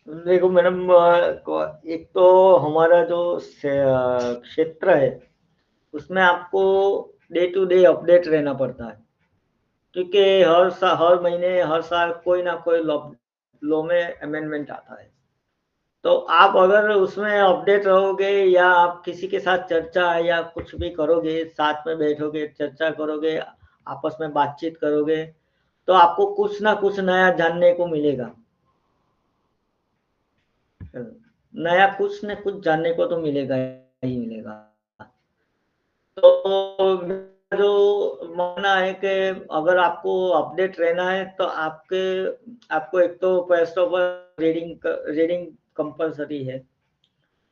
देखो मैडम, एक तो हमारा जो क्षेत्र है उसमें आपको डे टू डे अपडेट रहना पड़ता है, क्योंकि हर महीने हर साल कोई ना कोई लॉ में अमेंडमेंट आता है। तो आप अगर उसमें अपडेट रहोगे या आप किसी के साथ चर्चा या कुछ भी करोगे, साथ में बैठोगे, चर्चा करोगे, आपस में बातचीत करोगे, तो आपको कुछ ना कुछ नया जानने को मिलेगा। नया कुछ न कुछ जानने को तो मिलेगा ही मिलेगा। तो मेरा जो मानना है कि अगर आपको अपडेट रहना है तो आपको एक तो first of all reading compulsory है।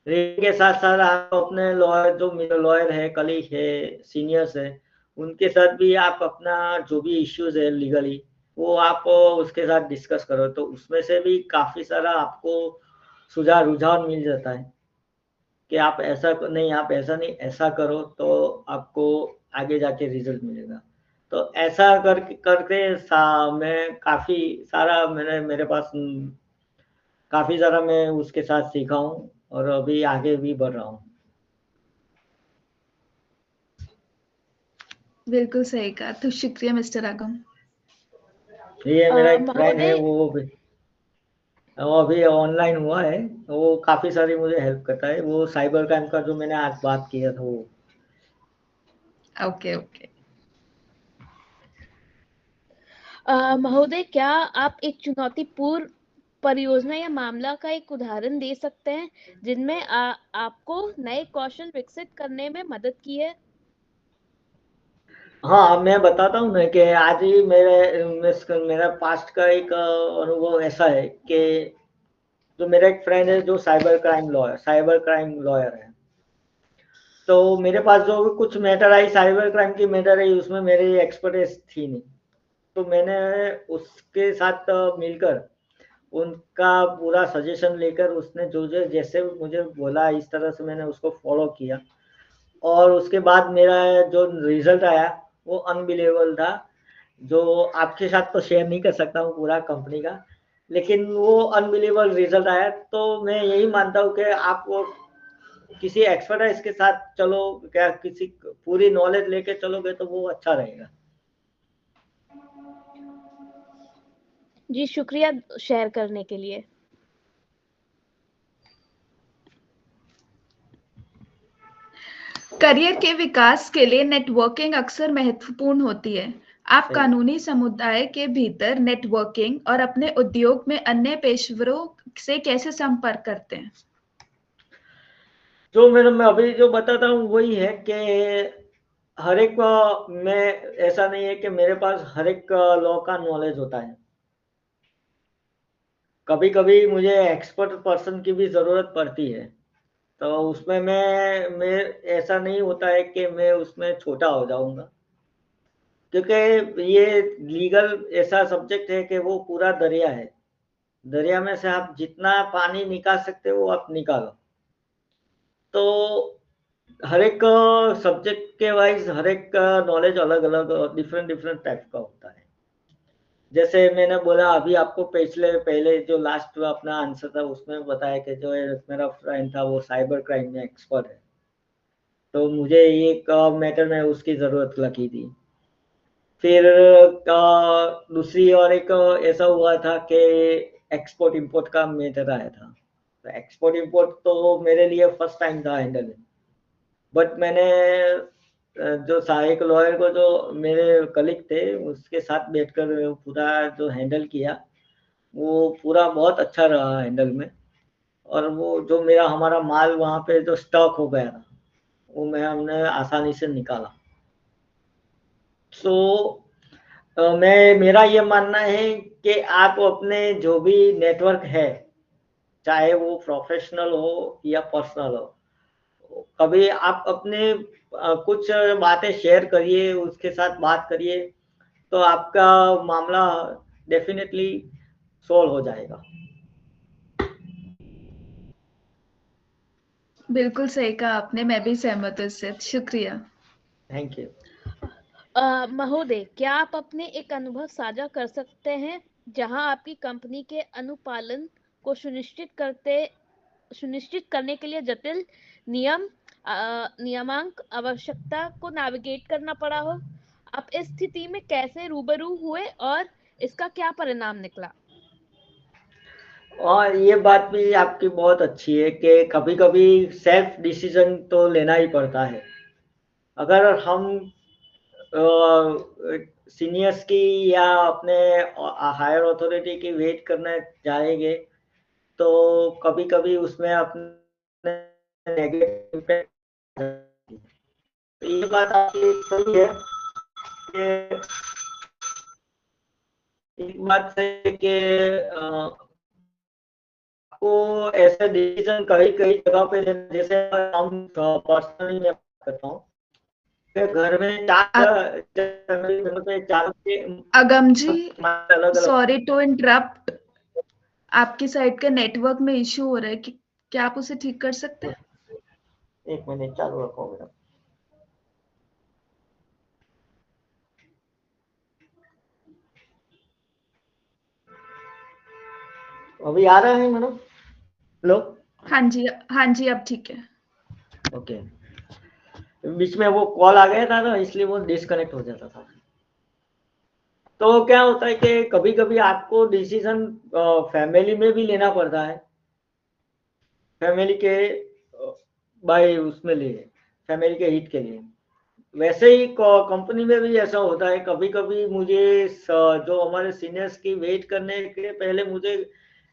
रीडिंग के साथ साथ आप अपने लॉयर है, कलीग है, सीनियर्स है, उनके साथ भी आप अपना जो भी इश्यूज है लीगली, वो आप उसके साथ डिस्कस करो। तो उसमें से भी काफी सारा आपको रुझान मिल जाता है कि आप ऐसा नहीं ऐसा करो तो आपको आगे जाके रिजल्ट मिलेगा। तो ऐसा करके मैं काफी सारा मेरे पास काफी सारा मैं उसके साथ सीखा हूँ और अभी आगे भी बढ़ रहा हूँ। बिल्कुल सही कहा। तो शुक्रिया मिस्टर आगम। ये मेरा एक फ्रेंड है, महोदय, वो अभी ऑनलाइन हुआ है। वो काफी सारी मुझे हेल्प करता है। वो साइबर क्राइम का जो मैंने आज बात किया था वो। Okay okay. महोदय, क्या आप एक चुनौतीपूर्ण परियोजना या मामला का एक उदाहरण दे सकते हैं जिनमें आपको नए कौशल विकसित करने में मदद की है? हाँ, मैं बताता हूँ ना कि आज ही मेरा पास्ट का एक अनुभव ऐसा है कि जो मेरा एक फ्रेंड है जो साइबर क्राइम लॉयर है। तो मेरे पास जो भी कुछ मैटर आई, साइबर क्राइम की मैटर आई, उसमें मेरी एक्सपर्टीज थी नहीं। तो मैंने उसके साथ मिलकर उनका पूरा सजेशन लेकर उसने जो जो जैसे मुझे बोला इस तरह से मैंने उसको फॉलो किया। और उसके बाद मेरा जो रिजल्ट आया वो अनबिलीवेबल था। जो आपके साथ तो शेयर नहीं कर सकता हूँ पूरा कंपनी का, लेकिन वो अनबिलीवेबल रिजल्ट आया। तो मैं यही मानता हूँ कि आप वो किसी एक्सपर्टाइज के साथ चलो, क्या किसी पूरी नॉलेज लेके चलोगे तो वो अच्छा रहेगा। जी शुक्रिया शेयर करने के लिए। करियर के विकास के लिए नेटवर्किंग अक्सर महत्वपूर्ण होती है। आप सही। कानूनी समुदाय के भीतर नेटवर्किंग और अपने उद्योग में अन्य पेशेवरों से कैसे संपर्क करते हैं? जो मैं अभी जो बताता हूँ वही है कि हर एक मैं ऐसा नहीं है कि मेरे पास हर एक लॉ का नॉलेज होता है। कभी-कभी मुझे एक्सपर्ट पर्सन की भी ज़रूरत पड़ती है। तो उसमें मैं ऐसा नहीं होता है कि मैं उसमें छोटा हो जाऊँगा। क्योंकि ये लीगल ऐसा सब्जेक्ट है कि वो पूरा दरिया है। दरिया में से आप जितना पानी निकाल सकते हो, वो आप निकालो। तो हर एक सब्जेक्ट के वाइज़ हर एक का नॉलेज अलग-अलग डिफरेंट टाइप का होता है। जैसे मैंने बोला अभी आपको पहले जो लास्ट अपना आंसर था उसमें बताया कि जो मेरा फ्रेंड था वो साइबर क्राइम में एक्सपर्ट है। तो मुझे एक मैटर में उसकी ज़रूरत लगी थी। फिर दूसरी और एक ऐसा हुआ था कि एक्सपोर्ट इंपोर्ट का मैटर आया था। तो एक्सपोर्ट इंपोर्ट तो मेरे लिए फर्स्ट टाइम था हैंडल। बट मैंने जो सहायक लॉयर को जो मेरे कलीग थे उसके साथ बैठकर पूरा जो हैंडल किया वो पूरा बहुत अच्छा रहा हैंडल में। और वो जो हमारा माल वहाँ पे जो स्टॉक हो गया था वो हमने आसानी से निकाला। सो मेरा ये मानना है कि आप अपने जो भी नेटवर्क है चाहे वो प्रोफेशनल हो या पर्सनल हो, कभी आप अपने कुछ बातें शेयर करिए, उसके साथ बात करिए, तो आपका मामला डेफिनेटली सॉल्व हो जाएगा। बिल्कुल सही कहा आपने, मैं भी सहमत हूँ इससे। शुक्रिया। Thank you. महोदय, क्या आप अपने एक अनुभव साझा कर सकते हैं जहां आपकी कंपनी के अनुपालन को सुनिश्चित करने के लिए जटिल नियमांक आवश्यकता को नेविगेट करना पड़ा हो? आप इस स्थिति में कैसे रूबरू हुए और इसका क्या परिणाम निकला? और ये बात भी आपकी बहुत अच्छी है कि कभी-कभी सेल्फ डिसीजन तो लेना ही पड़ता है। अगर हम सीनियर्स की या अपने हायर अथॉरिटी की वेट करने जाएंगे तो कभी-कभी उसमें अपने नेगेटिव इम्पैक्ट। ये बात आपकी सही है कि एक बात है कि आपको ऐसे डिसीजन कई-कई जगह पे जैसे हम पर्सनली मैं बात करता हूँ कि घर में आप 4 फैमिली मेंबर पे 4 के अगम जी, अलग-अलग। सॉरी टू इंटरप्ट, आपकी साइड का नेटवर्क में इश्यू हो रहा है कि क्या आप उसे ठीक कर सकते हैं? 1 मिनट चालू रखो मेरा। अभी आ रहा है मैडम? हेलो? हाँ जी, अब ठीक है। ओके। बीच में वो कॉल आ गया था ना इसलिए वो डिस्कनेक्ट हो जाता था। तो क्या होता है कि कभी-कभी आपको डिसीजन फैमिली में भी लेना पड़ता है। फैमिली के बाय उसमें लिए फैमिली के हित के लिए। वैसे ही कंपनी में भी ऐसा होता है। कभी-कभी मुझे जो हमारे सीनियर्स की वेट करने के पहले मुझे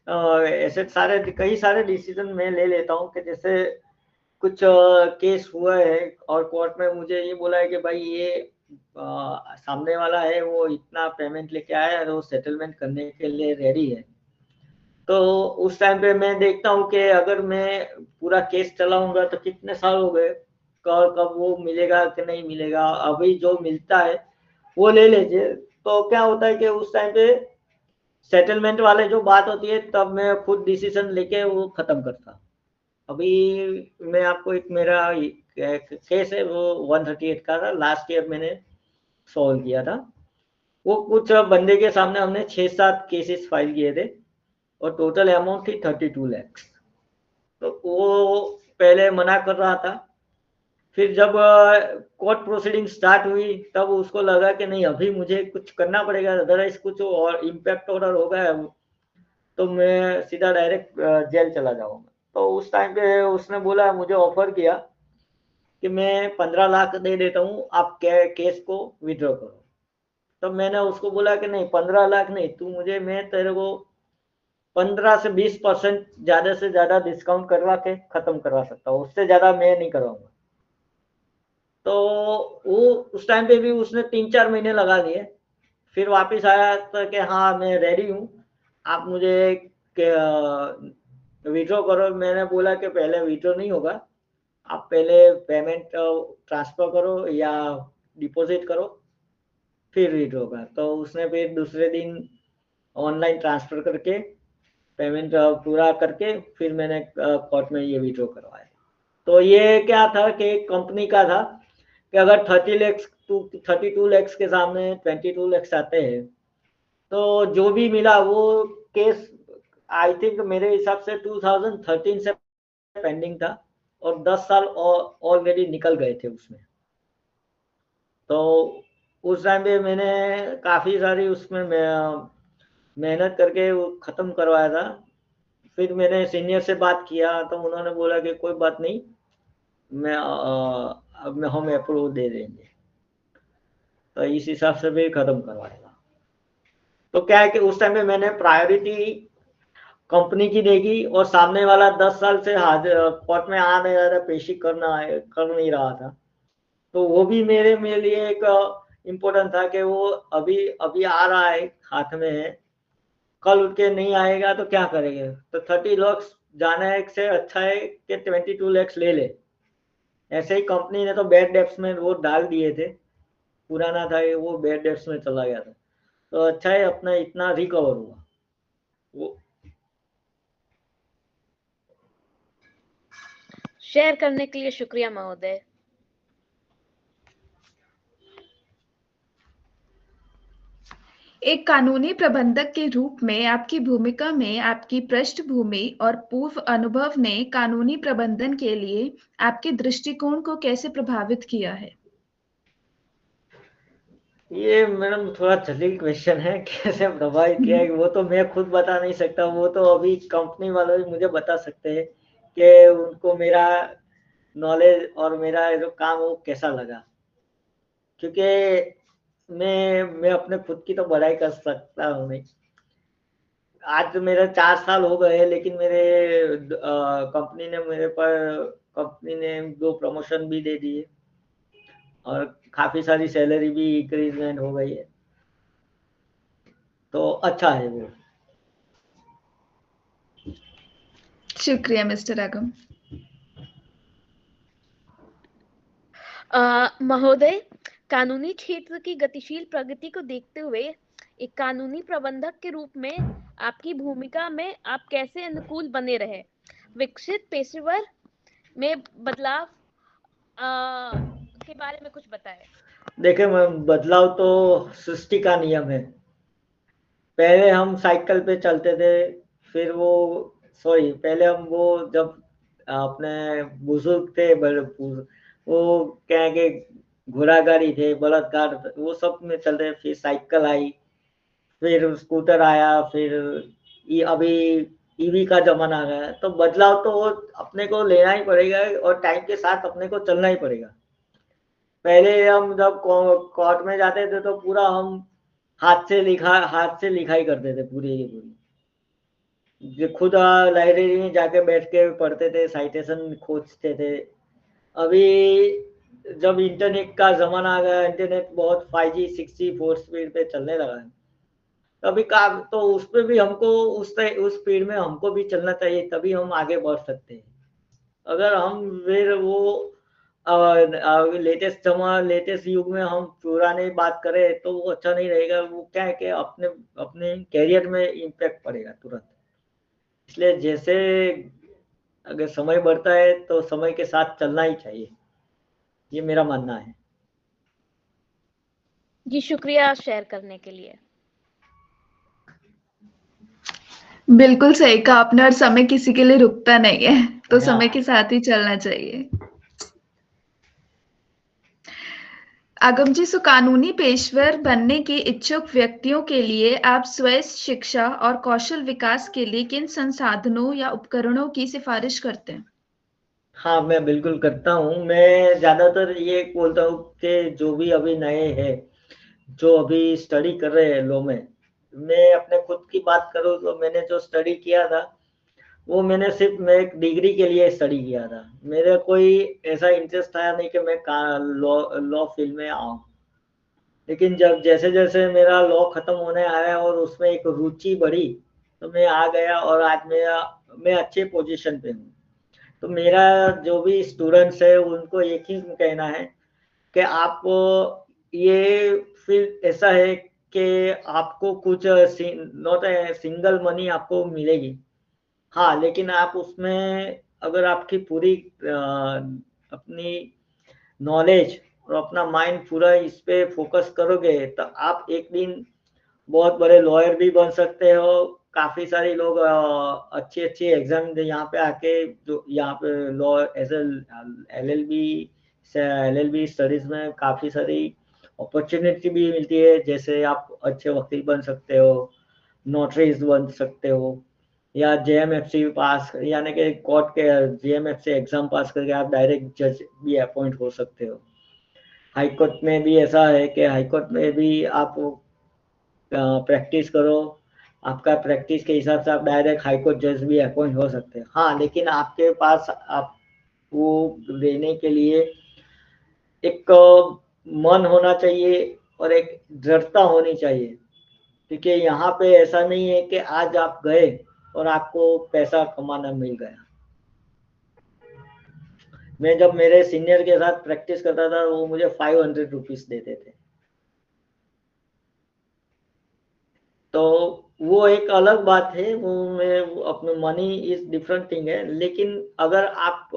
ऐसे कई सारे डिसीजन मैं ले लेता हूँ कि जैसे कुछ केस हुआ है और कोर्ट में मुझे ये बोला है कि भाई ये सामने वाला है वो इतना पेमेंट लेके आया है और वो सेटलमेंट करने के लिए रेडी है। तो उस टाइम पे मैं देखता हूँ कि अगर मैं पूरा केस चलाऊंगा तो कितने साल हो गए, कब वो मिलेगा कि नहीं मिलेगा। अभी जो मिलता है वो ले लीजिए। तो क्या होता है कि उस टाइम पे सेटलमेंट वाले जो बात होती है तब मैं खुद डिसीजन लेके वो खत्म करता। अभी मैं आपको एक मेरा केस है वो 138 का था। लास्ट ईयर मैंने सॉल्व किया था। वो कुछ बंदे के सामने हमने 6-7 केसेस फाइल किए थे और टोटल अमाउंट थी 32 लाख। तो वो पहले मना कर रहा था। फिर जब कोर्ट प्रोसीडिंग स्टार्ट हुई तब उसको लगा कि नहीं अभी मुझे कुछ करना पड़ेगा, अदरवाइज कुछ और इम्पैक्ट ऑर्डर हो गया तो मैं सीधा डायरेक्ट जेल चला जाऊंगा। तो उस टाइम पे उसने बोला मुझे ऑफर किया कि मैं 15 लाख दे देता हूँ, आप केस को विड्रॉ करो। तो मैंने उसको बोला कि नहीं 15 लाख नहीं, तू मुझे, मैं तेरे को 15 से 20% ज़्यादा से ज़्यादा डिस्काउंट करवा के ख़त्म करवा सकता हूँ, उससे ज़्यादा मैं नहीं करवाऊँगा। तो वो उस टाइम पे भी उसने 3-4 महीने लगा दिए, फिर वापस आया तो कि हाँ मैं रेडी हूँ, आप मुझे विड्रॉ करो। मैंने बोला कि पहले विड्रॉ नहीं होगा, आप पहले पेमेंट ट्रांसफ़र करो या डिपॉजिट करो, फिर विड्रॉ होगा। तो उसने फिर दूसरे दिन ऑनलाइन ट्रांसफ़र करके पेमेंट पूरा करके फिर मैंने कोर्ट में ये विड्रॉ करवाया। तो ये क्या था कि एक कंपनी का था कि अगर 32 लाख के सामने 22 लाख आते हैं, तो जो भी मिला वो केस आई थिंक मेरे हिसाब से 2013 से पेंडिंग था और 10 साल ऑलरेडी निकल गए थे उसमें। तो उस टाइम पे मैंने काफ़ी सारी उसमें मेहनत करके वो ख़त्म करवाया था। फिर मैंने सीनियर से बात किया तो उन्होंने बोला कि कोई बात नहीं, मैं अब हम अप्रूव दे देंगे। तो इस हिसाब से भी ख़त्म करवाएगा। तो क्या है कि उस टाइम पे मैंने प्रायोरिटी कंपनी की देगी और सामने वाला 10 साल से कोर्ट में आ नहीं रहा था, पेशी कर नहीं रहा था। तो वो भी मेरे लिए एक इम्पोर्टेंट था कि वो अभी अभी आ रहा है, हाथ में है, कल उठ के नहीं आएगा तो क्या करेंगे। तो 30 लाख जाने से अच्छा है कि 22 लाख ले ले। ऐसे ही कंपनी ने तो बैड डेब्ट्स में वो डाल दिए थे, पुराना था वो बैड डेब्ट्स में चला गया था। तो अच्छा है अपना इतना रिकवर हुआ वो। शेयर करने के लिए शुक्रिया महोदय। एक कानूनी प्रबंधक के रूप में आपकी भूमिका में आपकी पृष्ठभूमि और पूर्व अनुभव ने कानूनी प्रबंधन के लिए आपके दृष्टिकोण को कैसे प्रभावित किया है? ये मैडम थोड़ा जटिल क्वेश्चन है, कैसे प्रभावित किया है वो तो मैं खुद बता नहीं सकता, वो तो अभी कंपनी वाले ही मुझे बता सकते हैं कि उनको मेरा नॉलेज और मेरा जो काम वो कैसा लगा। क्योंकि मैं अपने खुद की तो बड़ाई कर सकता हूँ नहीं। आज तो मेरे 4 साल हो गए, लेकिन मेरे कंपनी ने 2 प्रमोशन भी दे दिए और काफ़ी सारी सैलरी भी इंक्रीजमेंट हो गई है। तो अच्छा है वो। शुक्रिया मिस्टर राघव। महोदय, कानूनी क्षेत्र की गतिशील प्रगति को देखते हुए एक कानूनी प्रबंधक के रूप में आपकी भूमिका में आप कैसे अनुकूल बने रहे? विकसित पेशेवर में बदलाव के बारे में कुछ बताएं। देखिए मैम, बदलाव तो सृष्टि का नियम है। पहले हम साइकिल पे चलते थे, फिर वो पहले हम वो जब अपने बुजुर्ग थे वो क्या है कि घोड़ा गाड़ी थे, बलद गाड़, वो सब में चलते, फिर साइकिल आई, फिर स्कूटर आया, फिर अभी ईवी का जमाना आ गया है। तो बदलाव तो अपने को लेना ही पड़ेगा और टाइम के साथ अपने को चलना ही पड़ेगा। पहले हम जब कोर्ट में जाते थे तो पूरा हम हाथ से लिखाई करते थे पूरी की पूरी। जो खुद लाइब्रेरी में जाके बैठ के पढ़ते थे, साइटेशन खोजते थे। अभी जब इंटरनेट का जमाना आ गया, इंटरनेट बहुत 5G 6G 4 स्पीड पे चलने लगा है, तभी काम तो उस पे भी हमको उस स्पीड में हमको भी चलना चाहिए, तभी हम आगे बढ़ सकते हैं। अगर हम फिर वो लेटेस्ट युग में हम पुराने बात करें तो वो अच्छा नहीं रहेगा। वो क्या है कि अपने अपने कैरियर में इम्पैक्ट पड़ेगा तुरंत। इसलिए जैसे अगर समय बढ़ता है तो समय के साथ चलना ही चाहिए, ये मेरा मानना है। जी शुक्रिया शेयर करने के लिए। बिल्कुल सही कहा आपने, और समय किसी के लिए रुकता नहीं है, तो हाँ। समय के साथ ही चलना चाहिए। आगम जी, कानूनी पेशेवर बनने के इच्छुक व्यक्तियों के लिए आप स्वयं शिक्षा और कौशल विकास के लिए किन संसाधनों या उपकरणों की सिफारिश करते हैं? हाँ, मैं बिल्कुल करता हूँ। मैं ज़्यादातर ये बोलता हूँ कि जो भी अभी नए हैं, जो अभी स्टडी कर रहे हैं लॉ में, मैं अपने खुद की बात करूँ तो मैंने जो स्टडी किया था, वो मैंने सिर्फ़ मैं एक डिग्री के लिए स्टडी किया था। मेरा कोई ऐसा इंटरेस्ट आया नहीं कि मैं का लॉ लॉ फ़ील्ड में आऊँ। लेकिन जब जैसे-जैसे मेरा लॉ खत्म होने आया और उसमें एक रुचि बढ़ी, तो मैं आ गया और आज मैं अच्छे पोज़ीशन पे हूँ। तो मेरा जो भी स्टूडेंट्स है उनको एक ही कहना है कि आप ये फ़ील्ड ऐसा है कि आपको कुछ नॉट अ सिंगल मनी आपको मिलेगी। हाँ, लेकिन आप उसमें अगर आपकी पूरी अपनी नॉलेज और अपना माइंड पूरा इस पे फ़ोकस करोगे तो आप एक दिन बहुत बड़े लॉयर भी बन सकते हो। काफ़ी सारे लोग अच्छी-अच्छी एग्ज़ाम यहाँ पे आके जो यहाँ पे law as a LLB LLB studies में काफ़ी सारी अपॉर्च्युनिटी भी मिलती है। जैसे आप अच्छे वकील बन सकते हो, नोटरीज़ बन सकते हो या जेएमएफसी पास यानी कि कोर्ट के जेएमएफसी एग्ज़ाम पास करके आप डायरेक्ट जज भी अपॉइंट हो सकते हो। हाई कोर्ट में भी ऐसा है कि हाई कोर्ट में भी आप प्रैक्टिस करो, आपका प्रैक्टिस के हिसाब से आप डायरेक्ट हाई कोर्ट जज भी अपॉइंट हो सकते हैं। हाँ, लेकिन आपके पास आप वो देने के लिए एक मन होना चाहिए और एक दृढ़ता होनी चाहिए, क्योंकि यहाँ पे ऐसा नहीं है कि आज आप गए और आपको पैसा कमाना मिल गया। मैं जब मेरे सीनियर के साथ प्रैक्टिस करता था, वो मुझे 500 रुपीज़ देते थे। तो वो एक अलग बात है, वो मैं अपने मनी इज़ डिफरेंट थिंग है, लेकिन अगर आप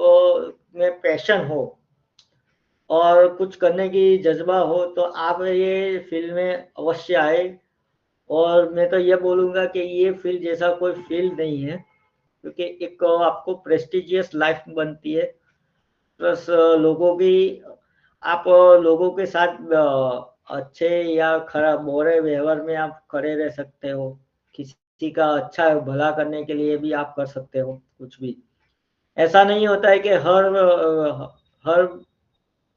में पैशन हो और कुछ करने की जज़्बा हो, तो आप ये फ़ील्ड में अवश्य आएँ और मैं तो ये बोलूँगा कि ये फ़ील्ड जैसा कोई फ़ील्ड नहीं है, क्योंकि एक आपको प्रेस्टिजियस लाइफ़ बनती है, प्लस लोगों की आप लोगों के साथ अच्छे या खराब बुरे व्यवहार में आप खड़े रह सकते हो। किसी का अच्छा भला करने के लिए भी आप कर सकते हो कुछ भी। ऐसा नहीं होता है कि हर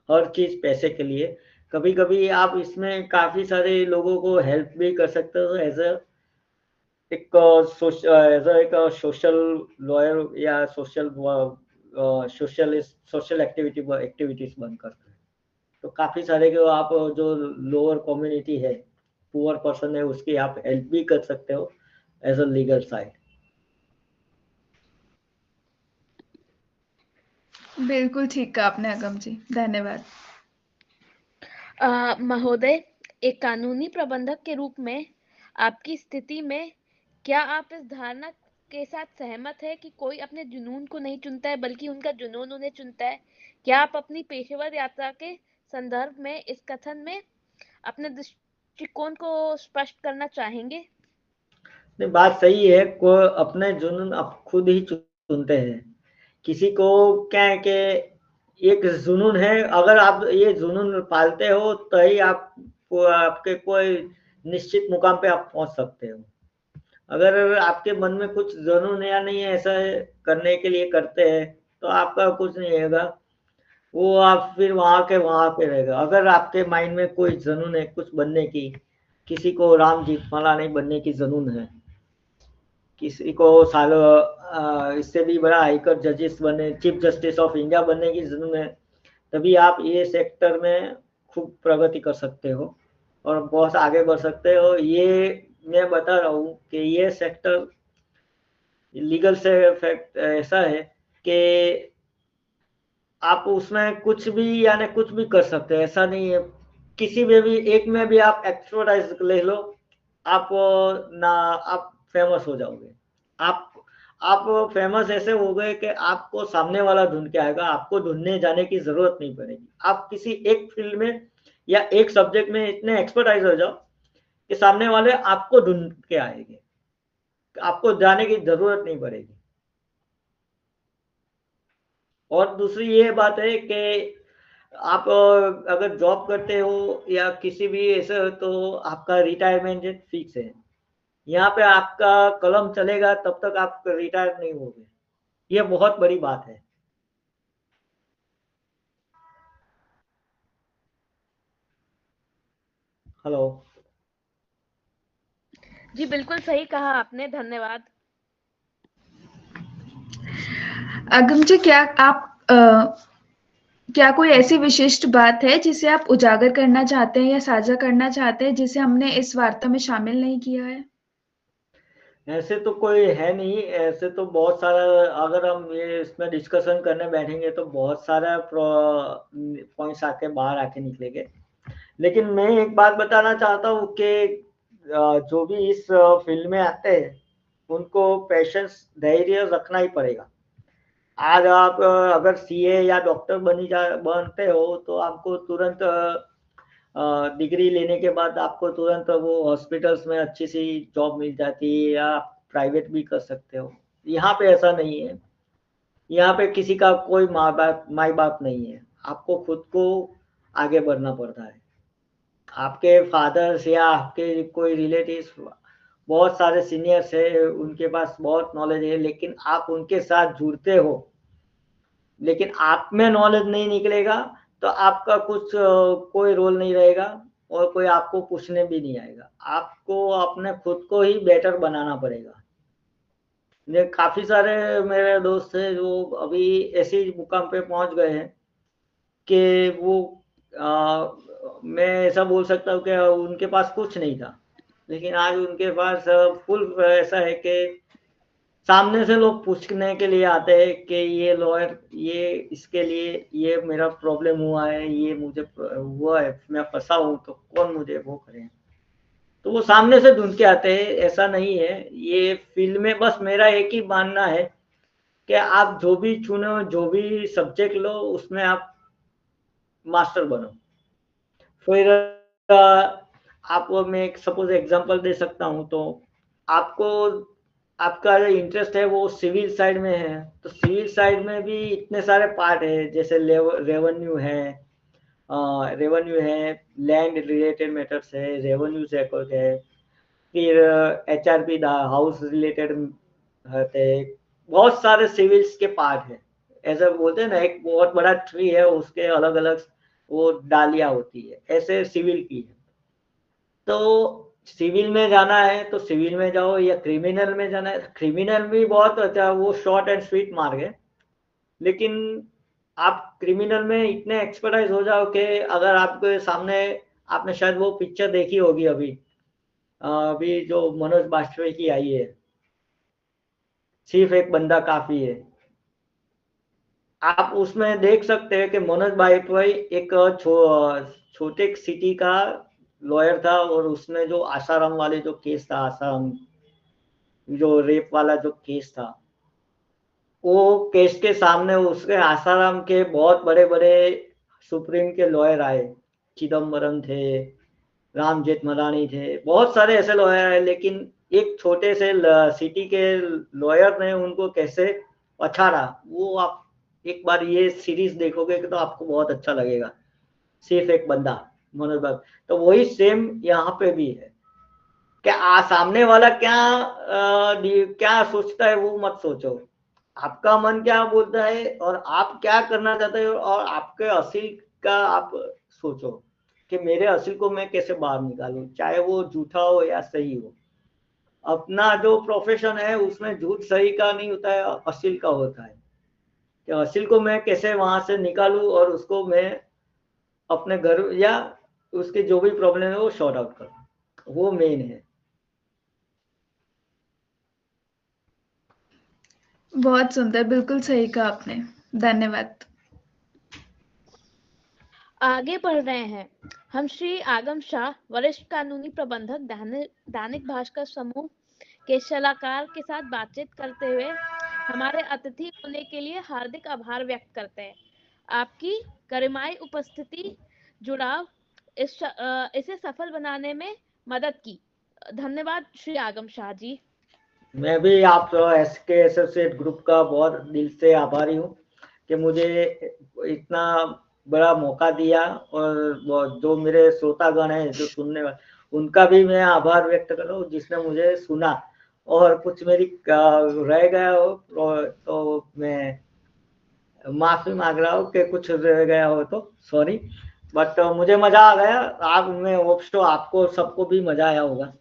हर चीज़ पैसे के लिए। कभी-कभी आप इसमें काफ़ी सारे लोगों को हेल्प भी कर सकते हो एक एज़ अ एक सोशल लॉयर या सोशल एक्टिविटीज़ बनकर। तो काफ़ी सारे जो आप जो लोअर कम्युनिटी है, पुअर पर्सन है, उसकी आप हेल्प भी कर सकते हो एज़ अ लीगल साइड। बिल्कुल ठीक कहा आपने अगम जी, धन्यवाद। महोदय, एक कानूनी प्रबंधक के रूप में आपकी स्थिति में क्या आप इस धारणा के साथ सहमत है कि कोई अपने जुनून को नहीं चुनता है बल्कि उनका जुनून उन्हें चुनता है? क्या आप अपनी पेशेवर यात्रा के संदर्भ में इस कथन में अपने दृष्टिकोण को स्पष्ट करना चाहेंगे? नहीं, बात सही है, को अपने जुनून आप खुद ही चुनते हैं। किसी को क्या है कि एक जुनून है, अगर आप ये जुनून पालते हो तो ही आपको आपके कोई निश्चित मुकाम पे आप पहुँच सकते हो। अगर आपके मन में कुछ जुनून है या नहीं है, ऐसा है करने के लिए करते हैं, तो आपका कुछ नहीं होगा। वो आप फिर वहाँ के वहाँ पे रहेगा। अगर आपके माइंड में कोई जुनून है कुछ बनने की, किसी को राम जेठमलानी बनने की जुनून है, किसी को इससे भी बड़ा हाईकोर्ट जजेस बने, चीफ जस्टिस ऑफ इंडिया बनने की जुनून है, तभी आप ये सेक्टर में खूब प्रगति कर सकते हो और बहुत आगे बढ़ सकते हो। ये मैं बता रहा हूँ कि ये सेक्टर लीगल से फैक्ट ऐसा है कि आप उसमें कुछ भी यानी कुछ भी कर सकते हो, ऐसा नहीं है। किसी में भी एक में भी आप एक्सपर्टाइज ले लो, आप ना आप फेमस हो जाओगे। आप आप फेमस ऐसे हो गए कि आपको सामने वाला ढूँढ के आएगा, आपको ढूँढने जाने की ज़रूरत नहीं पड़ेगी। आप किसी एक फ़ील्ड में या एक सब्जेक्ट में इतने एक्सपर्टाइज़ हो जाओ कि सामने वाले आपको ढूँढ के आएँगे। आपको जाने की ज़रूरत नहीं पड़ेगी। और दूसरी ये बात है कि आप अगर जॉब करते हो या किसी भी ऐसे हो तो आपका रिटायरमेंट एज फिक्स है। यहाँ पे आपका कलम चलेगा तब तक आप रिटायर नहीं होगे। ये बहुत बड़ी बात है। हेलो। जी बिल्कुल सही कहा आपने, धन्यवाद। अगम जी, क्या कोई ऐसी विशिष्ट बात है जिसे आप उजागर करना चाहते हैं या साझा करना चाहते हैं जिसे हमने इस वार्ता में शामिल नहीं किया है? ऐसे तो कोई है नहीं, ऐसे तो बहुत सारा, अगर हम ये इसमें डिस्कशन करने बैठेंगे तो बहुत सारा पॉइंट्स आके बाहर आके निकलेंगे। लेकिन मैं एक बात बताना चाहता हूँ कि जो भी इस फील्ड में आते हैं उनको पेशेंस, धैर्य रखना ही पड़ेगा। आज आप अगर सीए या डॉक्टर बनते हो तो आपको तुरंत डिग्री लेने के बाद आपको तुरंत वो हॉस्पिटल्स में अच्छी सी जॉब मिल जाती है या प्राइवेट भी कर सकते हो। यहाँ पे ऐसा नहीं है। यहाँ पे किसी का कोई माँ बाप नहीं है। आपको खुद को आगे बढ़ना पड़ता है। आपके फादर्स या आपके कोई रिलेटिव्स, बहुत सारे सीनियर्स है, उनके पास बहुत नॉलेज है, लेकिन आप उनके साथ जुड़ते हो, लेकिन आप में नॉलेज नहीं निकलेगा तो आपका कुछ कोई रोल नहीं रहेगा और कोई आपको पूछने भी नहीं आएगा। आपको अपने खुद को ही बेटर बनाना पड़ेगा। ये काफी सारे मेरे दोस्त हैं जो अभी ऐसे ही मुकाम पे पहुंच गए हैं कि वो मैं ऐसा बोल सकता हूँ कि उनके पास कुछ नहीं था, लेकिन आज उनके पास फुल ऐसा है कि सामने से लोग पूछने के लिए आते हैं कि ये लॉयर, ये इसके लिए ये मेरा प्रॉब्लम हुआ है, ये मुझे हुआ है, मैं फंसा हूँ तो कौन मुझे वो करे। तो वो सामने से ढूंढ के आते हैं। ऐसा नहीं है ये फील्ड में, बस मेरा एक ही मानना है कि आप जो भी चुनो, जो भी सब्जेक्ट लो, उसमें आप मास्टर बनो। फिर आपको मैं एक सपोज एग्जांपल दे सकता हूँ तो आपको, आपका जो इंटरेस्ट है वो सिविल साइड में है तो सिविल साइड में भी इतने सारे पार्ट है, जैसे रेवेन्यू है, रेवेन्यू है, लैंड रिलेटेड मैटर्स है, रेवेन्यू चेक है, फिर एचआरपी हाउस रिलेटेड होते हैं। बहुत सारे सिविल्स के पार्ट है। ऐसा बोलते हैं ना, एक बहुत बड़ा ट्री है, उसके अलग अलग वो डालियां होती है, ऐसे सिविल की है। तो सिविल में जाना है तो सिविल में जाओ, या क्रिमिनल में जाना है, क्रिमिनल भी बहुत अच्छा, वो शॉर्ट एंड स्वीट मार्ग है। लेकिन आप क्रिमिनल में इतने एक्सपर्टाइज हो जाओ कि अगर आपके सामने, आपने शायद वो पिक्चर देखी होगी अभी, अभी जो मनोज बाजपेयी की आई है, सिर्फ एक बंदा काफी है। आप उसमें देख सकते हैं कि मनोज बाजपेयी एक छोटे सिटी का लॉयर था, और उसमें जो आसाराम वाले जो केस था, आसाराम जो रेप वाला जो केस था, वो केस के सामने उसके आसाराम के बहुत बड़े बड़े सुप्रीम के लॉयर आए। चिदम्बरम थे, राम जेठमलानी थे, बहुत सारे ऐसे लॉयर आए, लेकिन एक छोटे से सिटी के लॉयर ने उनको कैसे पछाड़ा, वो आप एक बार ये सीरीज देखोगे तो आपको बहुत अच्छा लगेगा। सिर्फ एक बंदा, मनोज बाग। तो वही सेम यहाँ पे भी है कि सामने वाला क्या सोचता है वो मत सोचो। आपका मन क्या बोलता है और आप क्या करना चाहते हो, और आपके असील का आप सोचो कि मेरे असील को मैं कैसे बाहर निकालूं, चाहे वो झूठा हो या सही हो। अपना जो प्रोफेशन है उसमें झूठ सही का नहीं होता है, असील का होता है कि असील को मैं कैसे वहां से निकालूं और उसको मैं अपने घर या उसके जो भी प्रॉब्लम है वो सॉर्ट आउट करूं, वो मेन है। बहुत सुंदर, बिल्कुल सही कहा आपने। धन्यवाद। आगे बढ़ रहे हैं। हम श्री आगम शाह, वरिष्ठ कानूनी प्रबंधक, दैनिक भास्कर समूह के सलाहकार के साथ बातचीत करते हुए हमारे अतिथि होने के लिए हार्दिक आभार व्यक्त करते हैं। आपकी गरिमाई उपस्थिति, जुड़ाव इसे सफल बनाने में मदद की। धन्यवाद श्री आगम शाह जी। मैं भी आप एसके एसोसिएट ग्रुप का बहुत दिल से आभारी हूँ कि मुझे इतना बड़ा मौका दिया, और जो मेरे श्रोतागण हैं जो सुनने वाले, उनका भी मैं आभार व्यक्त कर रहा हूँ जिसने मुझे सुना। और कुछ मेरी रह गया हो तो मैं माफी मांग रहा हूँ कि कुछ रह गया हो तो सॉरी। बट मुझे मजा आ गया। आप, मैं होप्स तो आपको सबको भी मजा आया होगा।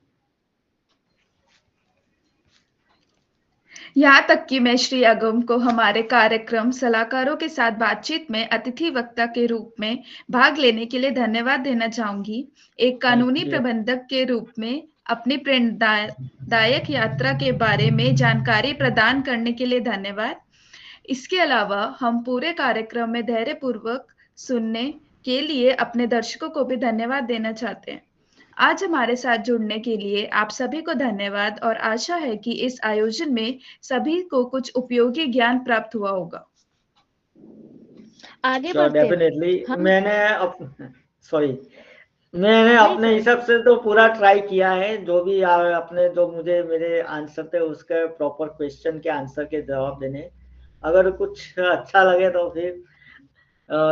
यहाँ तक कि मैं श्री अगम को हमारे कार्यक्रम सलाहकारों के साथ बातचीत में अतिथि वक्ता के रूप में भाग लेने के लिए धन्यवाद देना चाहूंगी। एक कानूनी थैंक यू। प्रबंधक के रूप में अपनी प्रेरणादायक यात्रा के बारे में जानकारी प्रदान करने के लिए धन्यवाद। इसके अलावा हम पूरे कार्यक्रम में धैर्यपूर्वक सुनने के लिए अपने दर्शकों को भी धन्यवाद देना चाहते हैं। आज हमारे साथ जुड़ने के लिए आप सभी को धन्यवाद और आशा है कि इस आयोजन में सभी को कुछ उपयोगी ज्ञान प्राप्त हुआ होगा। आगे श्योर, बढ़ते हुए डेफिनेटली। हम सॉरी, मैंने नहीं अपने सर, हिसाब से तो पूरा ट्राई किया है। जो भी अपने जो मुझे मेरे आंसर थे उसके प्रॉपर क्वेश्चन के आंसर के जवाब देने। अगर कुछ अच्छा लगे तो फिर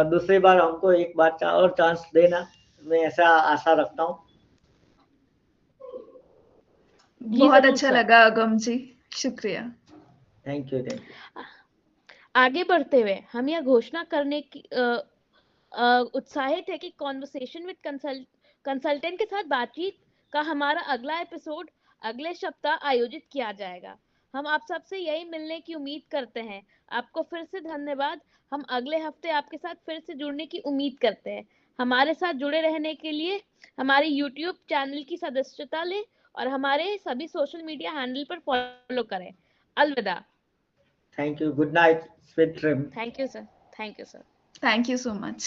दूसरी बार हमको एक बार और चांस देना, मैं ऐसा आशा रखता हूँ। जी बहुत जरूर अच्छा सर। लगा अगम जी, शुक्रिया। Thank you, thank you. आगे बढ़ते हुए हम यह घोषणा करने की उत्साहित है कि कॉन्वर्सेशन विद कंसल्टेंट के साथ बातचीत का हमारा अगला एपिसोड अगले सप्ताह आयोजित किया जाएगा। हम आप सबसे यही मिलने की उम्मीद करते हैं। आपको फिर से धन्यवाद। हम अगले हफ्ते आपके साथ फिर से जुड़ने की उम्मीद करते हैं। हमारे साथ जुड़े रहने के लिए हमारे YouTube चैनल की सदस्यता लें और हमारे सभी सोशल मीडिया हैंडल पर फॉलो करें। अलविदा। Thank you, good night, sweet dream. Thank you sir. Thank you sir. Thank you so much.